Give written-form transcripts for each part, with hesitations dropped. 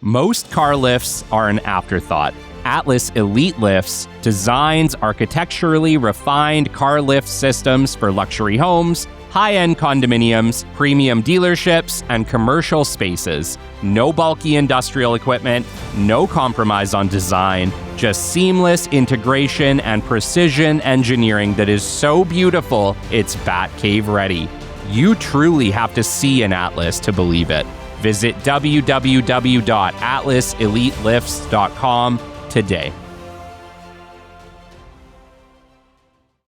Most car lifts are an afterthought. Atlas Elite Lifts designs architecturally refined car lift systems for luxury homes, high-end condominiums, premium dealerships, and commercial spaces. No bulky industrial equipment, no compromise on design, just seamless integration and precision engineering that is so beautiful, it's Batcave ready. You truly have to see an Atlas to believe it. Visit www.atlaselitelifts.com today.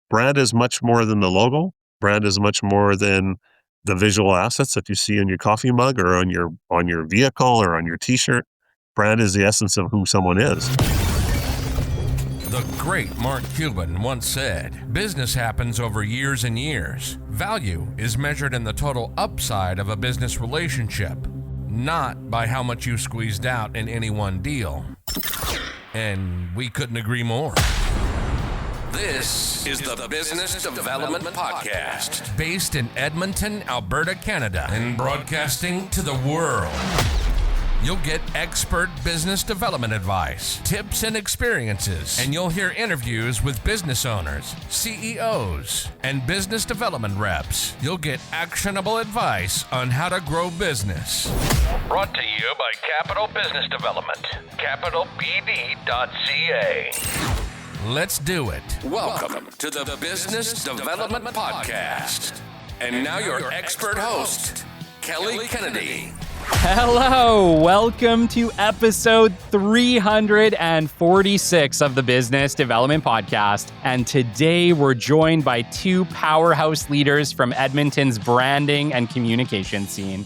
Brand is much more than the logo. Brand is much more than the visual assets that you see in your coffee mug or on your vehicle or on your t-shirt. Brand is the essence of who someone is. The great Mark Cuban once said, "Business happens over years and years. Value is measured in the total upside of a business relationship, not by how much you squeezed out in any one deal." And we couldn't agree more. This is the Business Development Podcast, based in Edmonton, Alberta, Canada, and broadcasting to the world. You'll get expert business development advice, tips and experiences, and you'll hear interviews with business owners, CEOs, and business development reps. You'll get actionable advice on how to grow business. Brought to you by Capital Business Development, capitalbd.ca. Let's do it. Welcome to the Business Development Podcast. And now your expert host, Kelly Kennedy. Hello, welcome to episode 346 of the Business Development Podcast. And today we're joined by two powerhouse leaders from Edmonton's branding and communication scene,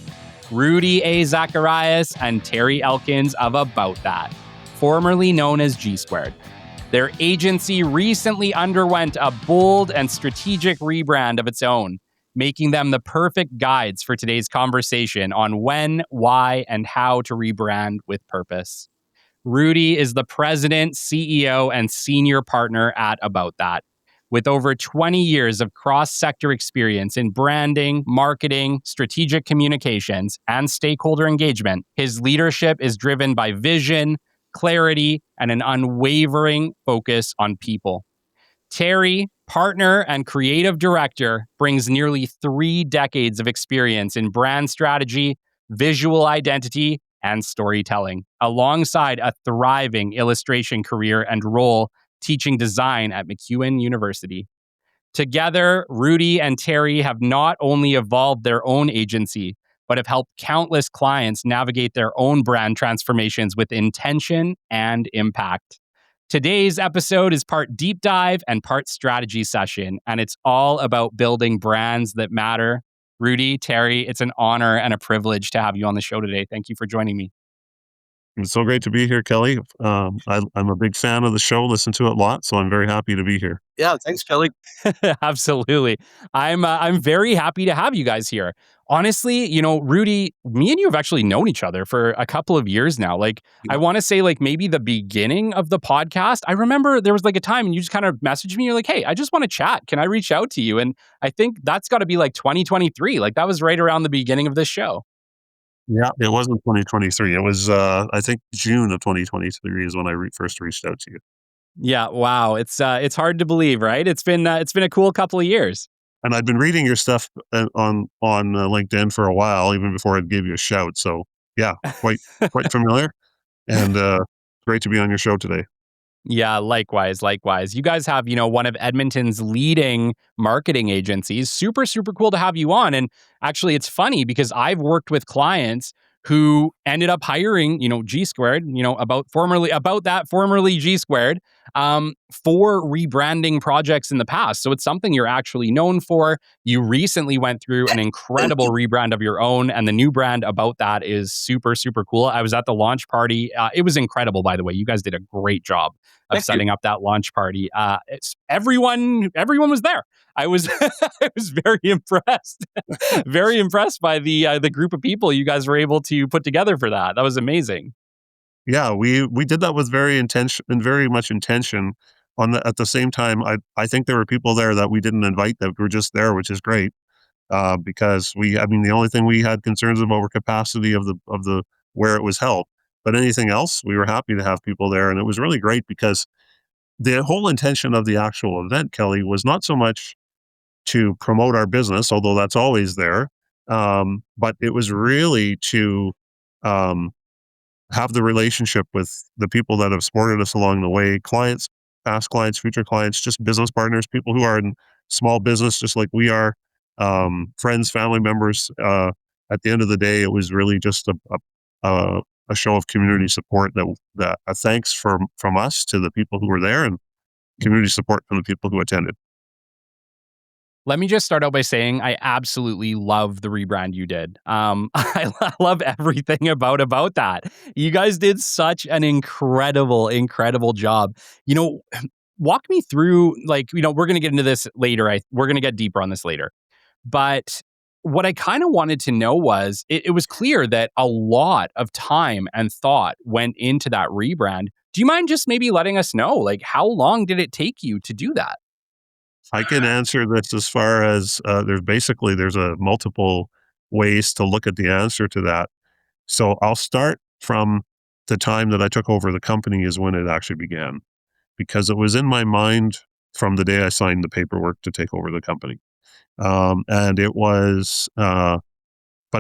Rudy A. Zacharias and Terry Elkins of About That, formerly known as G Squared. Their agency recently underwent a bold and strategic rebrand of its own, making them the perfect guides for today's conversation on when, why, and how to rebrand with purpose. Rudy is the president, CEO, and senior partner at About That. With over 20 years of cross-sector experience in branding, marketing, strategic communications, and stakeholder engagement, his leadership is driven by vision, clarity, and an unwavering focus on people. Terry, partner and creative director, brings nearly 3 decades of experience in brand strategy, visual identity, and storytelling, alongside a thriving illustration career and role teaching design at MacEwan University. Together, Rudy and Terry have not only evolved their own agency, but have helped countless clients navigate their own brand transformations with intention and impact. Today's episode is part deep dive and part strategy session, and it's all about building brands that matter. Rudy, Terry, it's an honor and a privilege to have you on the show today. Thank you for joining me. It's so great to be here, Kelly. I'm a big fan of the show, listen to it a lot, so I'm very happy to be here. Yeah, thanks, Kelly. Absolutely. I'm very happy to have you guys here. Honestly, Rudy, me and you have actually known each other for a couple of years now. I want to say maybe the beginning of the podcast. I remember there was a time and you just kind of messaged me. You're like, hey, I just want to chat. Can I reach out to you? And I think that's got to be 2023. That was right around the beginning of this show. Yeah, it wasn't 2023. It was, I think, June of 2023 is when I first reached out to you. Yeah, wow. It's hard to believe, right? It's been a cool couple of years. And I've been reading your stuff on LinkedIn for a while, even before I gave you a shout. So yeah, quite familiar, and great to be on your show today. Yeah, likewise. You guys have, one of Edmonton's leading marketing agencies. Super, super cool to have you on. And actually, it's funny because I've worked with clients who ended up hiring, G Squared, formerly G Squared, for rebranding projects in the past. So it's something you're actually known for. You recently went through an incredible rebrand of your own, and the new brand About That is super, super cool. I was at the launch party. It was incredible, by the way. You guys did a great job of setting up that launch party. Everyone was there. I was I was very impressed. Very impressed by the group of people you guys were able to put together for that. That was amazing. Yeah, we did that with very much intention. At the same time, I think there were people there that we didn't invite that were just there, which is great. Because the only thing we had concerns about were capacity of the where it was held. But anything else, we were happy to have people there. And it was really great because the whole intention of the actual event, Kelly, was not so much to promote our business, although that's always there. But it was really to um, have the relationship with the people that have supported us along the way, clients, past clients, future clients, just business partners, people who are in small business, just like we are, friends, family members. At the end of the day, it was really just a show of community support that a thanks from us to the people who were there and community support from the people who attended. Let me just start out by saying I absolutely love the rebrand you did. I love everything about that. You guys did such an incredible job. You know, walk me through, like, we're going to get into this later. We're going to get deeper on this later. But what I kind of wanted to know was it was clear that a lot of time and thought went into that rebrand. Do you mind just maybe letting us know, like, how long did it take you to do that? I can answer this as far as there's a multiple ways to look at the answer to that. So I'll start from the time that I took over the company is when it actually began, because it was in my mind from the day I signed the paperwork to take over the company. And it was, but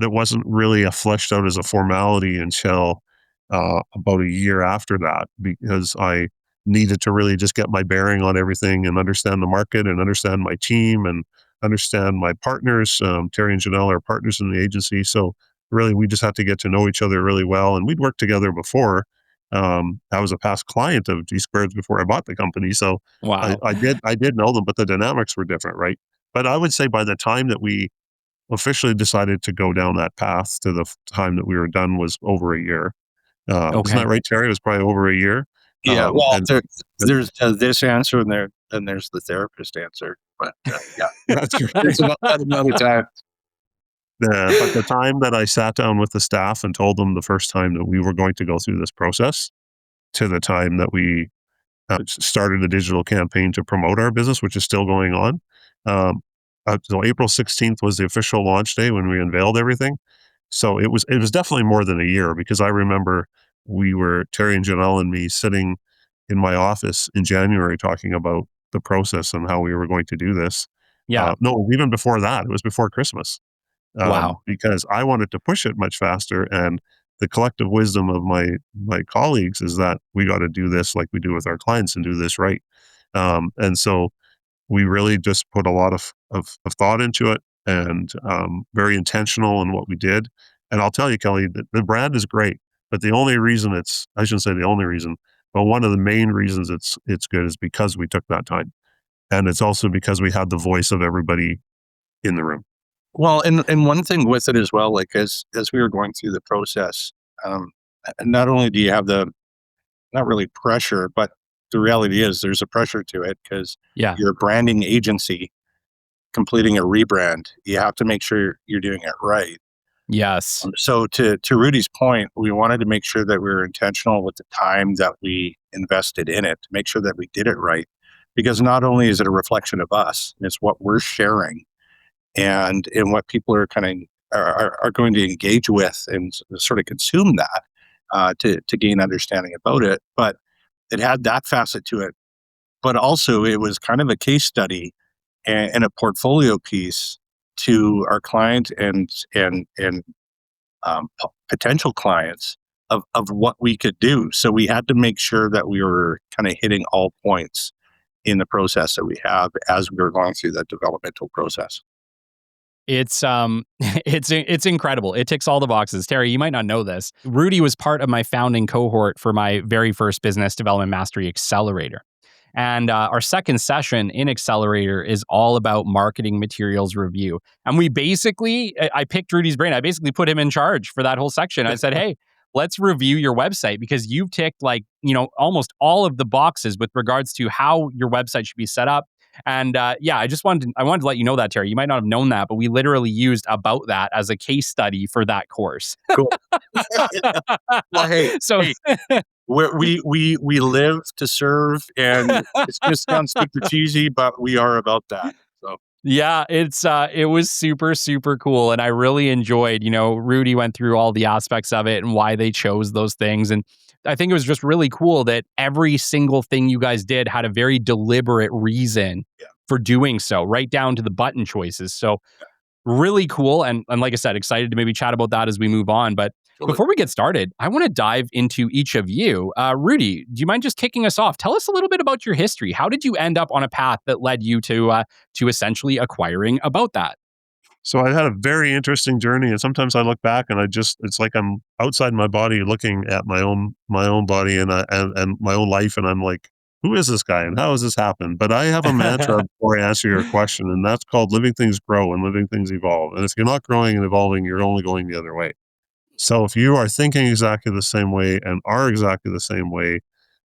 it wasn't really fleshed out as a formality until about a year after that, because I needed to really just get my bearing on everything and understand the market and understand my team and understand my partners. Terry and Janelle are partners in the agency. So really, we just had to get to know each other really well. And we'd worked together before. I was a past client of G Squared's before I bought the company. So Wow. I did know them, but the dynamics were different, right? But I would say by the time that we officially decided to go down that path to the time that we were done was over a year. Isn't that Okay. right, Terry? It was probably over a year. Yeah, well, And there's this answer and there's the therapist answer, but yeah, that's it's great. about that another time. But the time that I sat down with the staff and told them the first time that we were going to go through this process to the time that we started a digital campaign to promote our business, which is still going on. Um, so April 16th was the official launch day when we unveiled everything. So it was definitely more than a year, because I remember we were Terry and Janelle and me sitting in my office in January talking about the process and how we were going to do this. Yeah. No, even before that, it was before Christmas, Wow. because I wanted to push it much faster. And the collective wisdom of my colleagues is that we got to do this like we do with our clients and do this right. And so we really just put a lot of thought into it, and very intentional in what we did. And I'll tell you, Kelly, the brand is great, but the only reason I shouldn't say the only reason, but one of the main reasons it's good is because we took that time. And it's also because we had the voice of everybody in the room. Well, and one thing with it as well, like as we were going through the process, um, not only do you have the not really pressure, but the reality is there's a pressure to it because Yeah. you're a branding agency completing a rebrand. You have to make sure you're doing it right. Yes. So to Rudy's point, we wanted to make sure that we were intentional with the time that we invested in it to make sure that we did it right. Because not only is it a reflection of us, it's what we're sharing and what people are kind of are going to engage with and sort of consume that to gain understanding about it. But it had that facet to it. But also it was kind of a case study and a portfolio piece to our client and potential clients of what we could do. So we had to make sure that we were kind of hitting all points in the process that we have as we were going through that developmental process. It's it's incredible. It ticks all the boxes. Terry, you might not know this. Rudy was part of my founding cohort for my very first business development mastery accelerator. And our second session in Accelerator is all about marketing materials review. And we basically, I picked Rudy's brain. I basically put him in charge for that whole section. I said, hey, let's review your website because you've ticked almost all of the boxes with regards to how your website should be set up. And yeah, I wanted to let you know that, Terry. You might not have known that, but we literally used about that as a case study for that course. Cool. Well, So we live to serve, and it's going to sound super cheesy, but we are about that. So Yeah, it was super, super cool. And I really enjoyed, Rudy went through all the aspects of it and why they chose those things. And I think it was just really cool that every single thing you guys did had a very deliberate reason for doing so, right down to the button choices. So really cool. And like I said, excited to maybe chat about that as we move on. But before we get started, I want to dive into each of you. Rudy, do you mind just kicking us off? Tell us a little bit about your history. How did you end up on a path that led you to essentially acquiring About That? So I had a very interesting journey, and sometimes I look back and it's like I'm outside my body looking at my own body and my own life, and I'm like, who is this guy and how has this happened? But I have a mantra before I answer your question, and that's called living things grow and living things evolve. And if you're not growing and evolving, you're only going the other way. So if you are thinking exactly the same way and are exactly the same way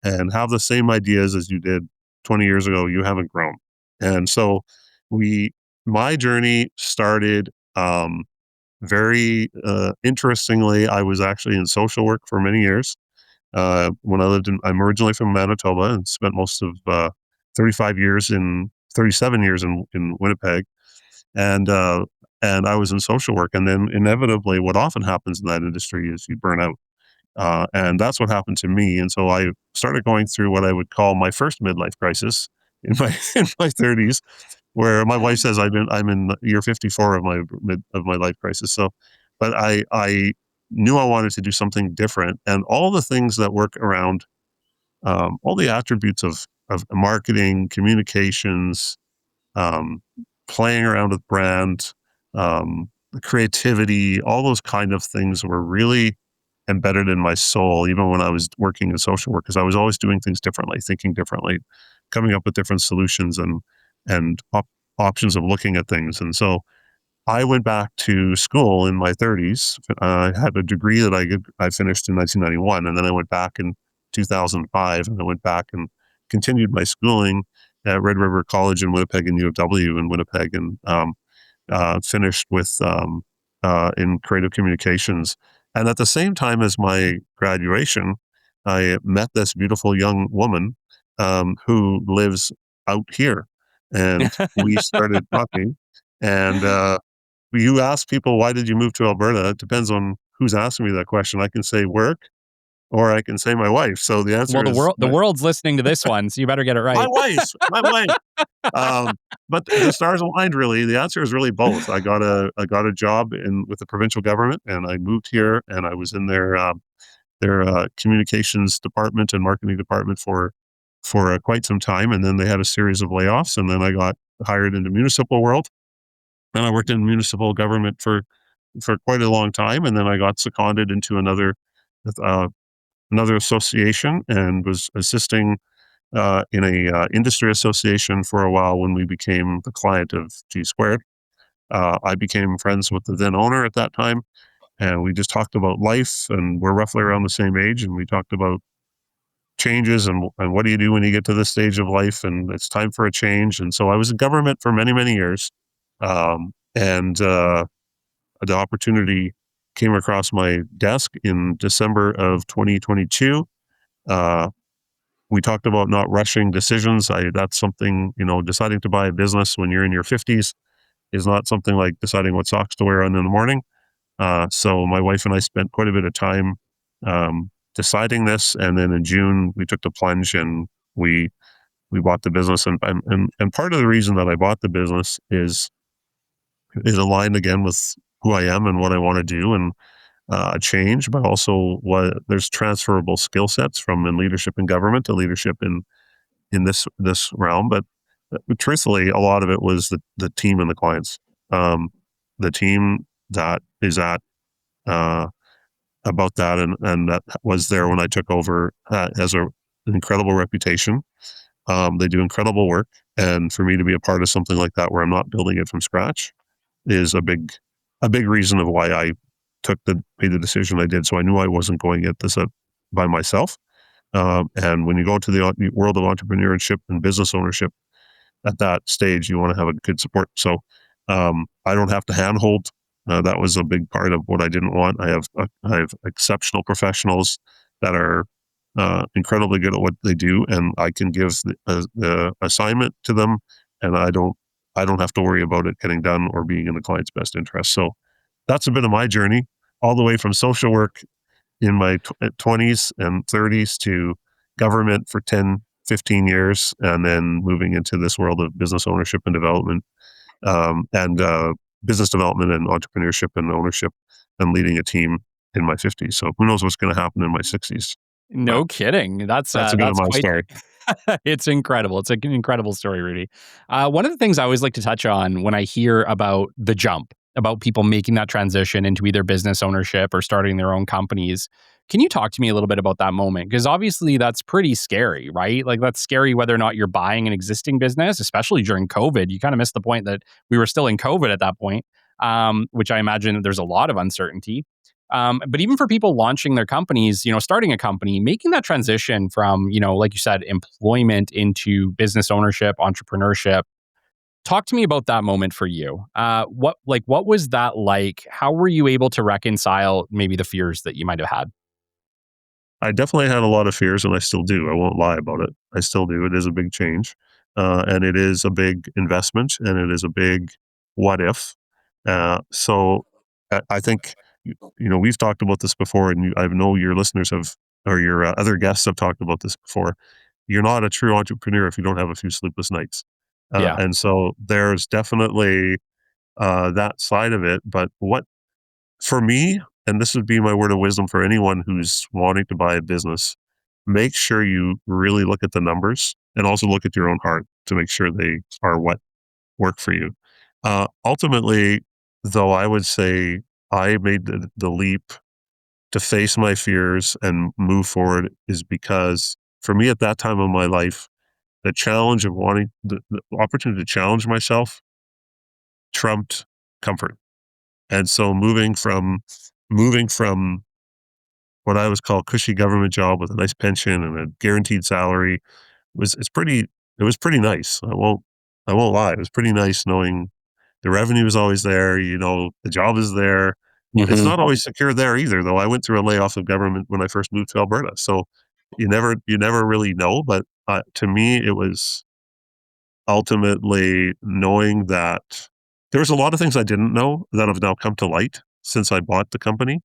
and have the same ideas as you did 20 years ago, you haven't grown. And so we, my journey started very interestingly. I was actually in social work for many years. When I'm originally from Manitoba and spent most of 37 years in Winnipeg. And, uh, and I was in social work. And then inevitably, what often happens in that industry is you burn out. And that's what happened to me. And so I started going through what I would call my first midlife crisis in my in my 30s, where my wife says I'm in year 54 of my life crisis. So, but I knew I wanted to do something different, and all the things that work around all the attributes of marketing, communications, um, playing around with brand, creativity, all those kind of things were really embedded in my soul, even when I was working in social work, because I was always doing things differently, thinking differently, coming up with different solutions and options of looking at things. And so I went back to school in my 30s. I had a degree that I finished in 1991, and then I went back in 2005, and I went back and continued my schooling at Red River College in Winnipeg and U of W in Winnipeg, and finished with in creative communications. And at the same time as my graduation, I met this beautiful young woman who lives out here, and we started talking. And you ask people, why did you move to Alberta? It depends on who's asking me that question. I can say work, or I can say my wife. So the answer Well, the is world's listening to this one, so you better get it my right. wife. But the stars aligned. Really, the answer is really both. I got a job with the provincial government, and I moved here, and I was in their communications department and marketing department for quite some time, and then they had a series of layoffs, and then I got hired in the municipal world, and I worked in municipal government for quite a long time, and then I got seconded into uh, another association and was assisting in a industry association for a while when we became the client of G Squared. I became friends with the then owner at that time, and we just talked about life, and we're roughly around the same age, and we talked about changes and what do you do when you get to this stage of life, and it's time for a change. And so I was in government for many, many years, and the opportunity came across my desk in December of 2022. Uh, we talked about not rushing decisions. That's something, deciding to buy a business when you're in your 50s is not something like deciding what socks to wear on in the morning. So my wife and I spent quite a bit of time deciding this, and then in June we took the plunge and we bought the business. And part of the reason that I bought the business is aligned again with who I am and what I want to do, and change, but also what there's transferable skill sets from in leadership in government to leadership in this realm. But truthfully, a lot of it was the team and the clients. The team that is at uh, About That, and that was there when I took over, has an incredible reputation. They do incredible work, and for me to be a part of something like that where I'm not building it from scratch is a big reason of why I made the decision I did. So I knew I wasn't going at this by myself. And when you go to the world of entrepreneurship and business ownership, at that stage, you want to have a good support. So I don't have to handhold. That was a big part of what I didn't want. I have exceptional professionals that are incredibly good at what they do, and I can give the assignment to them, and I don't I don't have to worry about it getting done or being in the client's best interest. So that's a bit of my journey, all the way from social work in my 20s and 30s to government for 10, 15 years, and then moving into this world of business ownership and development, and business development and entrepreneurship and ownership, and leading a team in my 50s. So who knows what's going to happen in my 60s? No kidding. That's a bit of That's my quite story. it's incredible. It's an incredible story, Rudy. One of the things I always like to touch on when I hear about the jump, about people making that transition into either business ownership or starting their own companies. Can you talk to me a little bit about that moment? Because obviously that's pretty scary, right? Like that's scary whether or not you're buying an existing business, especially during COVID. You kind of missed the point that we were still in COVID at that point, which I imagine there's a lot of uncertainty. But even for people launching their companies, starting a company, making that transition from, like you said, employment into business ownership, entrepreneurship. Talk to me about that moment for you. What was that like? How were you able to reconcile maybe the fears that you might have had? I definitely had a lot of fears, and I still do. I won't lie about it. I still do. It is a big change, and it is a big investment, and it is a big what if. So I think we've talked about this before, and I know your listeners have, or your other guests have talked about this before. You're not a true entrepreneur if you don't have a few sleepless nights, Yeah. and so there's definitely that side of it. But what for me, and this would be my word of wisdom for anyone who's wanting to buy a business, make sure you really look at the numbers and also look at your own heart to make sure they are what work for you. Ultimately, though, I would say I made the leap to face my fears and move forward is because for me at that time of my life, the challenge of wanting the opportunity to challenge myself trumped comfort. And so moving from what I was called cushy government job with a nice pension and a guaranteed salary it was pretty nice. I won't lie. It was pretty nice knowing the revenue is always there, the job is there. It's Hmm. not always secure there either, though. I went through a layoff of government when I first moved to Alberta. So you never really know, but to me it was ultimately knowing that there was a lot of things I didn't know that have now come to light since I bought the company.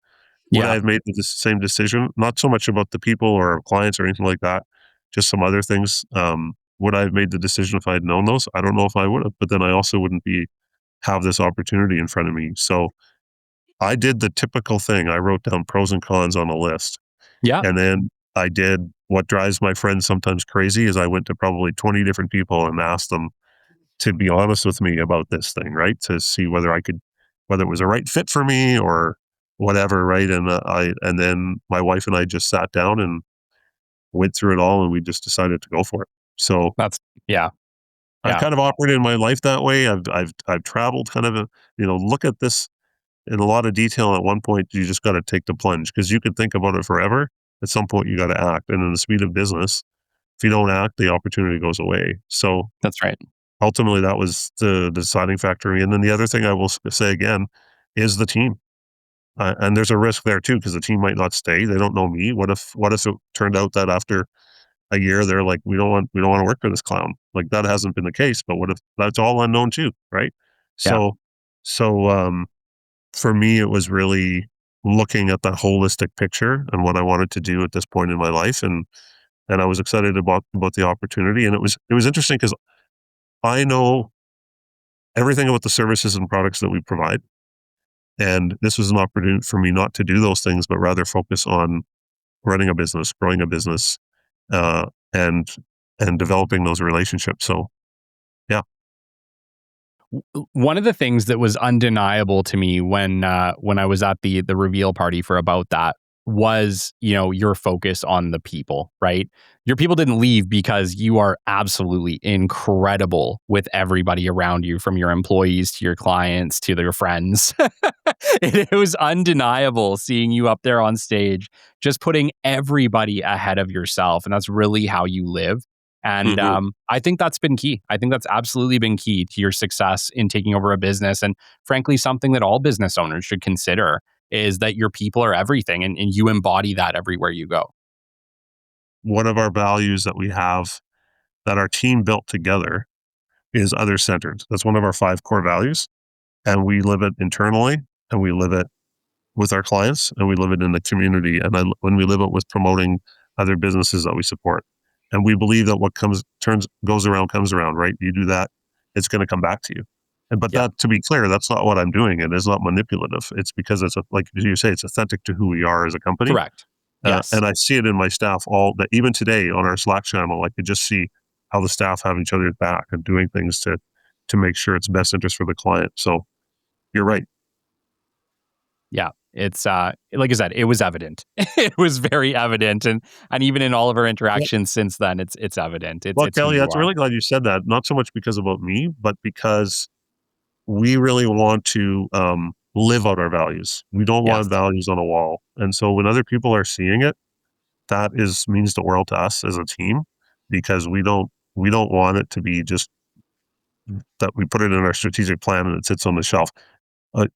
Would I Yeah. have made the same decision? Not so much about the people or clients or anything like that, just some other things. Would I have made the decision if I had known those? I don't know if I would have, but then I also wouldn't have this opportunity in front of me. So I did the typical thing. I wrote down pros and cons on a list. Yeah. And then I did what drives my friends sometimes crazy is I went to probably 20 different people and asked them to be honest with me about this thing, right? To see whether it was a right fit for me or whatever, right? And then my wife and I just sat down and went through it all, and we just decided to go for it. So That's yeah. I Yeah. kind of operated in my life that way. I've traveled kind of, look at this in a lot of detail. At one point, you just got to take the plunge because you could think about it forever. At some point, you got to act. And in the speed of business, if you don't act, the opportunity goes away. So That's right. ultimately, that was the deciding factor. And then the other thing I will say again is the team. And there's a risk there too, because the team might not stay. They don't know me. What if it turned out that after a year they're like, we don't want to work for this clown? Like that hasn't been the case. But what if that's all unknown too, right? Yeah. So for me, it was really looking at the holistic picture and what I wanted to do at this point in my life, and I was excited about the opportunity. And it was interesting because I know everything about the services and products that we provide. And this was an opportunity for me not to do those things, but rather focus on running a business, growing a business, uh, and and developing those relationships. So yeah. One of the things that was undeniable to me when I was at the reveal party for About That was, your focus on the people, right? Your people didn't leave because you are absolutely incredible with everybody around you, from your employees to your clients to your friends. It was undeniable seeing you up there on stage, just putting everybody ahead of yourself. And that's really how you live. And Hmm. I think that's been key. I think that's absolutely been key to your success in taking over a business. And frankly, something that all business owners should consider is that your people are everything, and you embody that everywhere you go. One of our values that we have that our team built together is other-centered. That's one of our 5 core values, and we live it internally, and we live it with our clients, and we live it in the community, and when we live it with promoting other businesses that we support. And we believe that what goes around comes around, right? You do that, it's going to come back to you. But that, to be clear, that's not what I'm doing. It is not manipulative. It's because like you say, it's authentic to who we are as a company. Correct. Yes. And I see it in my staff that even today on our Slack channel, I could just see how the staff have each other's back and doing things to make sure it's best interest for the client. So you're right. Yeah. It's like I said, it was evident. It was very evident, and even in all of our interactions since then, it's evident. It's Kelly, who you I'm are. really glad you said that. Not so much because about me, but because we really want to live out our values. We don't want values on a wall, and so when other people are seeing it, that means the world to us as a team, because we don't want it to be just that we put it in our strategic plan and it sits on the shelf.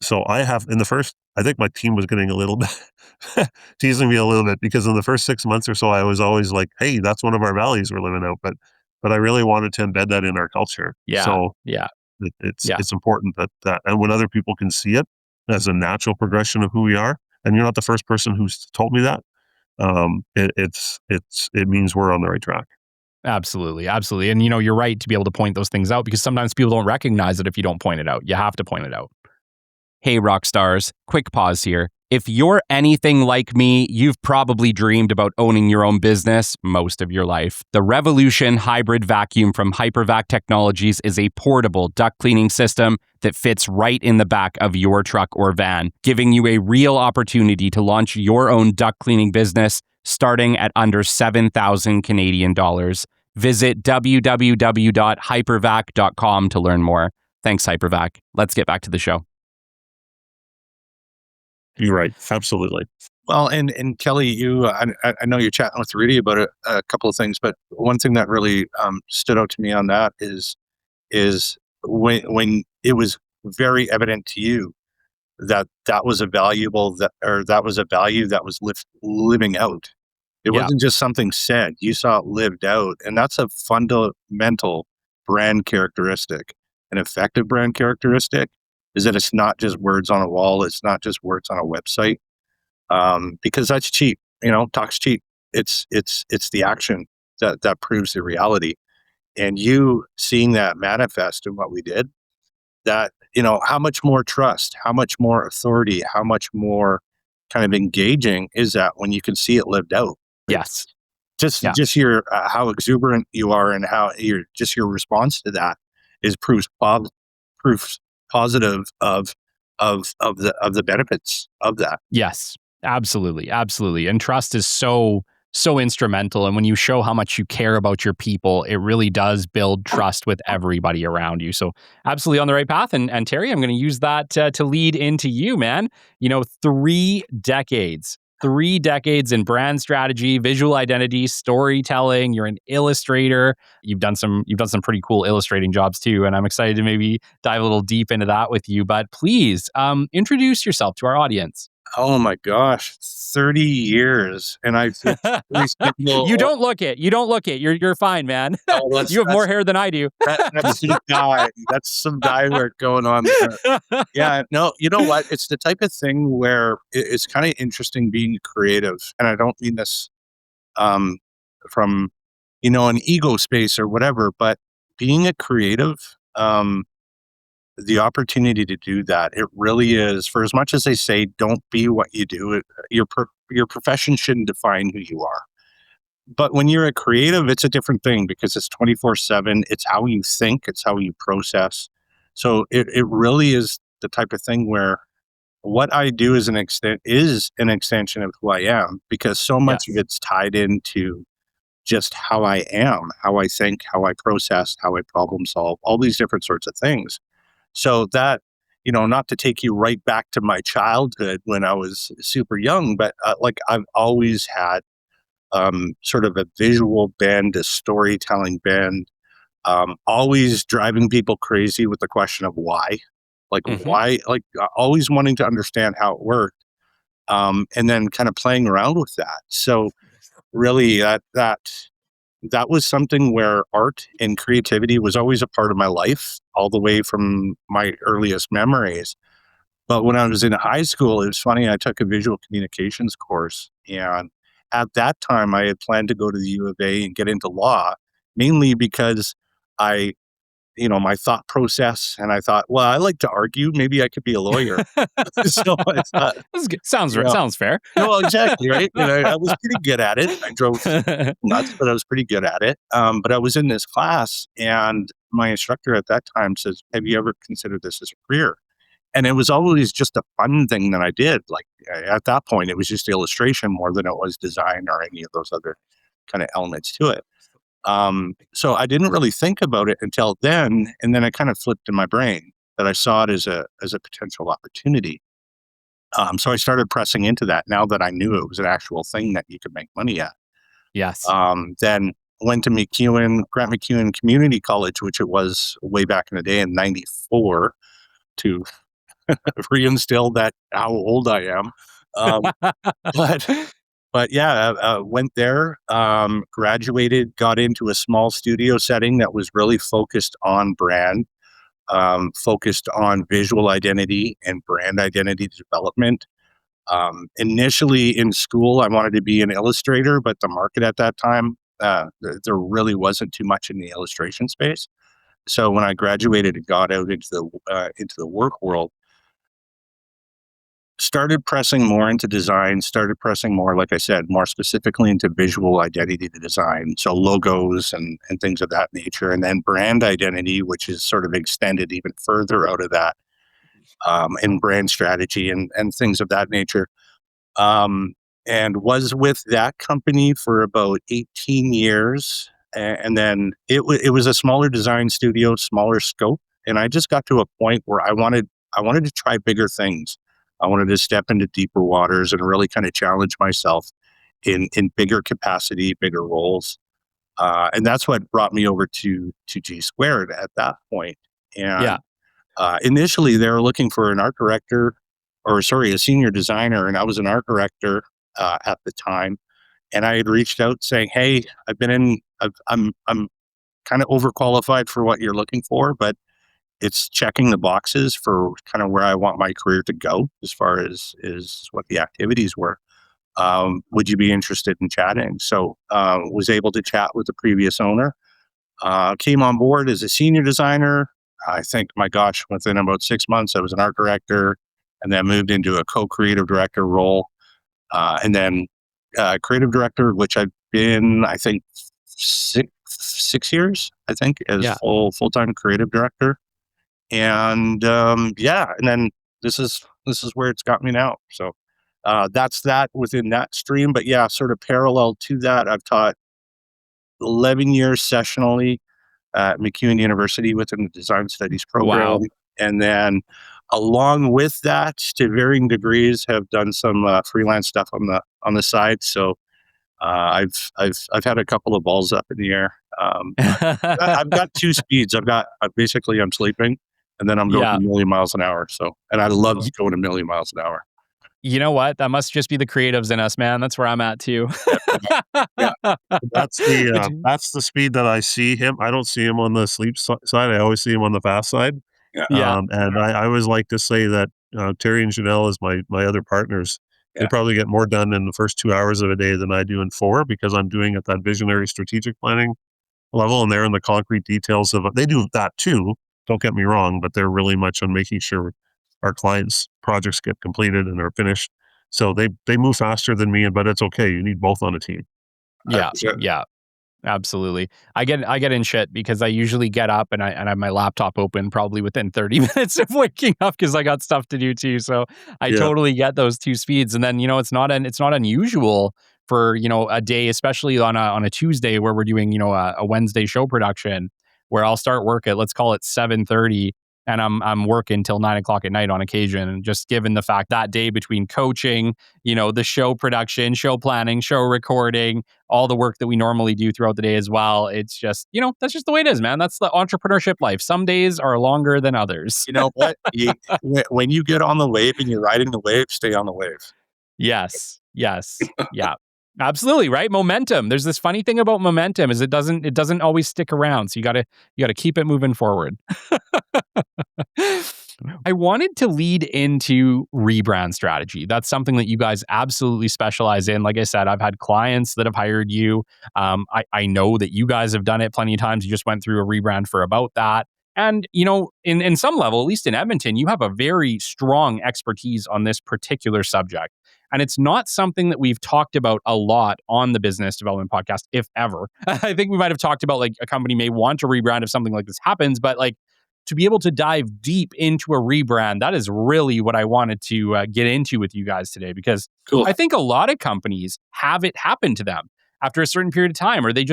So I think my team was getting a little bit teasing me a little bit, because in the first 6 months or so, I was always like, hey, that's one of our values we're living out. But I really wanted to embed that in our culture. Yeah. So yeah. It's important that, and when other people can see it as a natural progression of who we are, and you're not the first person who's told me that, it means we're on the right track. Absolutely. Absolutely. And you're right to be able to point those things out, because sometimes people don't recognize it if you don't point it out. You have to point it out. Hey, rock stars, quick pause here. If you're anything like me, you've probably dreamed about owning your own business most of your life. The Revolution hybrid vacuum from Hypervac Technologies is a portable duct cleaning system that fits right in the back of your truck or van, giving you a real opportunity to launch your own duct cleaning business starting at under 7,000 Canadian dollars. Visit www.hypervac.com to learn more. Thanks, Hypervac. Let's get back to the show. You're right. Absolutely. Well, and Kelly, I know you're chatting with Rudy about a couple of things, but one thing that really stood out to me on that is when it was very evident to you that was a value that was living out. It wasn't just something said. You saw it lived out, and that's a fundamental brand characteristic. An effective brand characteristic is that it's not just words on a wall. It's not just words on a website, because that's cheap. Talk's cheap. It's the action that proves the reality. And you seeing that manifest in what we did, that how much more trust, how much more authority, how much more kind of engaging is that when you can see it lived out. Yes. Just your how exuberant you are, and how your response to that is proof positive of the benefits of that. Yes, absolutely. Absolutely. And trust is so instrumental. And when you show how much you care about your people, it really does build trust with everybody around you. So absolutely on the right path. And Terry, I'm going to use that to lead into you, man. 3 decades in brand strategy, visual identity, storytelling. You're an illustrator. You've done some pretty cool illustrating jobs too. And I'm excited to maybe dive a little deep into that with you. But please introduce yourself to our audience. Oh my gosh, 30 years. And You don't look it. You're fine, man. You have more hair than I do. That's some guy. That's some guy work going on there. Yeah, no, you know what? It's the type of thing where it's kind of interesting being creative. And I don't mean this from, an ego space or whatever, but being a creative, the opportunity to do that, it really is, for as much as they say, don't be what you do, your profession shouldn't define who you are. But when you're a creative, it's a different thing, because it's 24/7. It's how you think. It's how you process. So it really is the type of thing where what I do is an extension of who I am, because so much of it's tied into just how I am, how I think, how I process, how I problem solve, all these different sorts of things. So that, not to take you right back to my childhood when I was super young, but I've always had sort of a visual bend, a storytelling bend, always driving people crazy with the question of why, why, always wanting to understand how it worked, and then kind of playing around with that. So really that that was something where art and creativity was always a part of my life, all the way from my earliest memories. But when I was in high school, it was funny, I took a visual communications course. And at that time, I had planned to go to the U of A and get into law, mainly because I, my thought process, and I thought, well, I like to argue. Maybe I could be a lawyer. So I thought, sounds fair. no, exactly, right? And I was pretty good at it. I drove nuts, but I was pretty good at it. But I was in this class, and my instructor at that time says, have you ever considered this as a career? And it was always just a fun thing that I did. Like at that point, it was just illustration more than it was design or any of those other kind of elements to it. So I didn't really think about it until then. And then it kind of flipped in my brain that I saw it as a potential opportunity. So I started pressing into that now that I knew it was an actual thing that you could make money at. Yes. Then went to Grant McEwen Community College, which it was way back in the day in '94, to reinstill that how old I am. But yeah, went there, graduated, got into a small studio setting that was really focused on brand, focused on visual identity and brand identity development. Initially in school, I wanted to be an illustrator, but the market at that time, there really wasn't too much in the illustration space. So when I graduated and got out into the work world, started pressing more into design, started pressing more, like I said, more specifically into visual identity to design. So logos and things of that nature. And then brand identity, which is sort of extended even further out of that, and brand strategy and things of that nature. And was with that company for about 18 years. And then it was a smaller design studio, smaller scope. And I just got to a point where I wanted to try bigger things. I wanted to step into deeper waters and really kind of challenge myself in bigger capacity, bigger roles. And that's what brought me over to G Squared at that point. And initially they were looking for an art director, a senior designer. And I was an art director at the time. And I had reached out saying, hey, I'm kind of overqualified for what you're looking for, but it's checking the boxes for kind of where I want my career to go as far as what the activities were. Would you be interested in chatting? So was able to chat with the previous owner, came on board as a senior designer. I think, my gosh, within about 6 months, I was an art director and then moved into a co-creative director role. And then creative director, which I've been, I think, six years, I think, as full-time creative director. And and then this is where it's got me now. So that's that within that stream. But yeah, sort of parallel to that, I've taught 11 years sessionally at McEwen University within the design studies program. Wow. And then along with that, to varying degrees, have done some freelance stuff on the side. So I've had a couple of balls up in the air. I've got two speeds. I'm sleeping, and then I'm going a million miles an hour. So, and I love going a million miles an hour. You know what? That must just be the creatives in us, man. That's where I'm at too. Yeah. That's the speed that I see him. I don't see him on the sleep side. I always see him on the fast side. Yeah. And I always like to say that Terry and Janelle as my other partners, they probably get more done in the first 2 hours of a day than I do in 4, because I'm doing at that visionary strategic planning level, and they're in the concrete details of it. They do that too, don't get me wrong, but they're really much on making sure our clients' projects get completed and are finished. So they move faster than me, but it's okay. You need both on a team. Yeah. Yeah. Absolutely. I get in shit because I usually get up and I have my laptop open probably within 30 minutes of waking up because I got stuff to do too. So I totally get those two speeds. And then, it's not unusual for, a day, especially on a Tuesday where we're doing, a Wednesday show production, where I'll start work at, let's call it 7:30. And I'm working till 9:00 at night on occasion. And just given the fact that day between coaching, the show production, show planning, show recording, all the work that we normally do throughout the day as well, it's just, that's just the way it is, man. That's the entrepreneurship life. Some days are longer than others. You know what? When you get on the wave and you're riding the wave, stay on the wave. Yes. Yeah. Absolutely, right? Momentum. There's this funny thing about momentum is it doesn't always stick around. So you got to keep it moving forward. I wanted to lead into rebrand strategy. That's something that you guys absolutely specialize in. Like I said, I've had clients that have hired you. I know that you guys have done it plenty of times. You just went through a rebrand for About That. And, in some level, at least in Edmonton, you have a very strong expertise on this particular subject. And it's not something that we've talked about a lot on the business development podcast, if ever. I think we might have talked about like a company may want to rebrand if something like this happens, but like to be able to dive deep into a rebrand, that is really what I wanted to get into with you guys today, because Cool. I think a lot of companies have it happen to them after a certain period of time, or they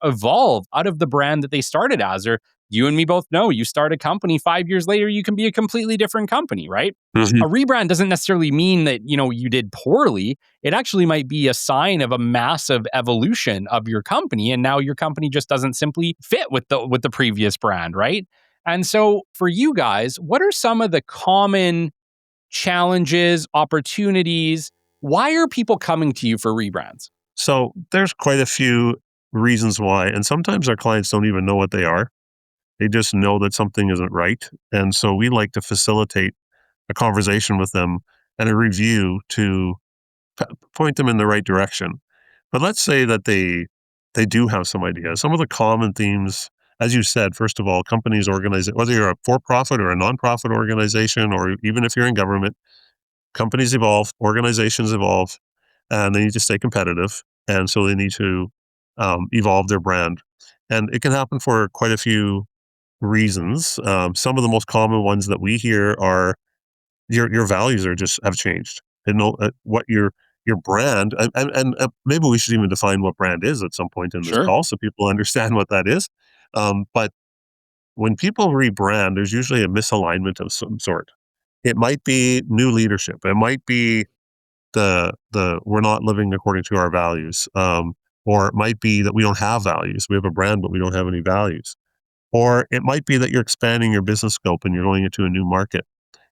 evolve out of the brand that they started as, or you and me both know you start a company 5 years later, you can be a completely different company, right? Mhm. A rebrand doesn't necessarily mean that, you did poorly. It actually might be a sign of a massive evolution of your company. And now your company just doesn't simply fit with the previous brand, right? And so for you guys, what are some of the common challenges, opportunities? Why are people coming to you for rebrands? So there's quite a few reasons why, and sometimes our clients don't even know what they are. They just know that something isn't right. And so we like to facilitate a conversation with them and a review to point them in the right direction. But let's say that they do have some ideas. Some of the common themes, as you said, first of all, companies organize, whether you're a for-profit or a nonprofit organization, or even if you're in government, companies evolve, organizations evolve, and they need to stay competitive. And so they need to evolve their brand. And it can happen for quite a few reasons. Some of the most common ones that we hear are your values are just have changed. And what your brand and maybe we should even define what brand is at some point in this Sure. call so people understand what that is. But when people rebrand, there's usually a misalignment of some sort. It might be new leadership. It might be the we're not living according to our values. Or it might be that we don't have values. We have a brand, but we don't have any values. Or it might be that you're expanding your business scope and you're going into a new market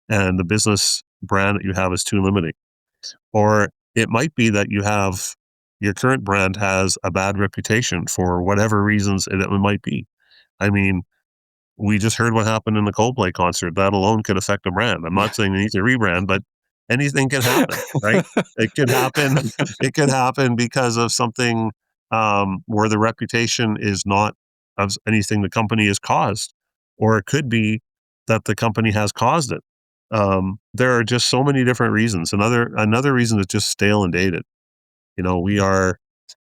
and the business brand that you have is too limiting. Or it might be that your current brand has a bad reputation for whatever reasons it might be. I mean, we just heard what happened in the Coldplay concert. That alone could affect a brand. I'm not saying they need to rebrand, but anything can happen, right? It could happen. It could happen because of something where the reputation is not of anything the company has caused, or it could be that the company has caused it. There are just so many different reasons. Another reason is just stale and dated. We are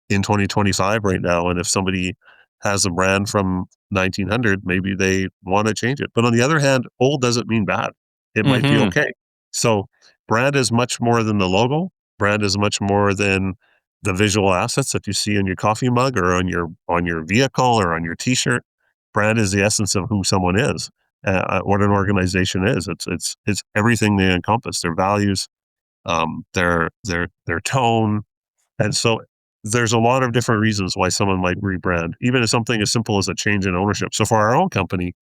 in 2025 right now, and if somebody has a brand from 1900, maybe they want to change it. But on the other hand, old doesn't mean bad. It might be okay. So brand is much more than the logo. Brand is much more than the visual assets that you see in your coffee mug or on your vehicle or on your t-shirt. Brand is the essence of who someone is, what an organization is. It's everything they encompass, their values, their tone. And so there's a lot of different reasons why someone might rebrand, even if something as simple as a change in ownership. So for our own company,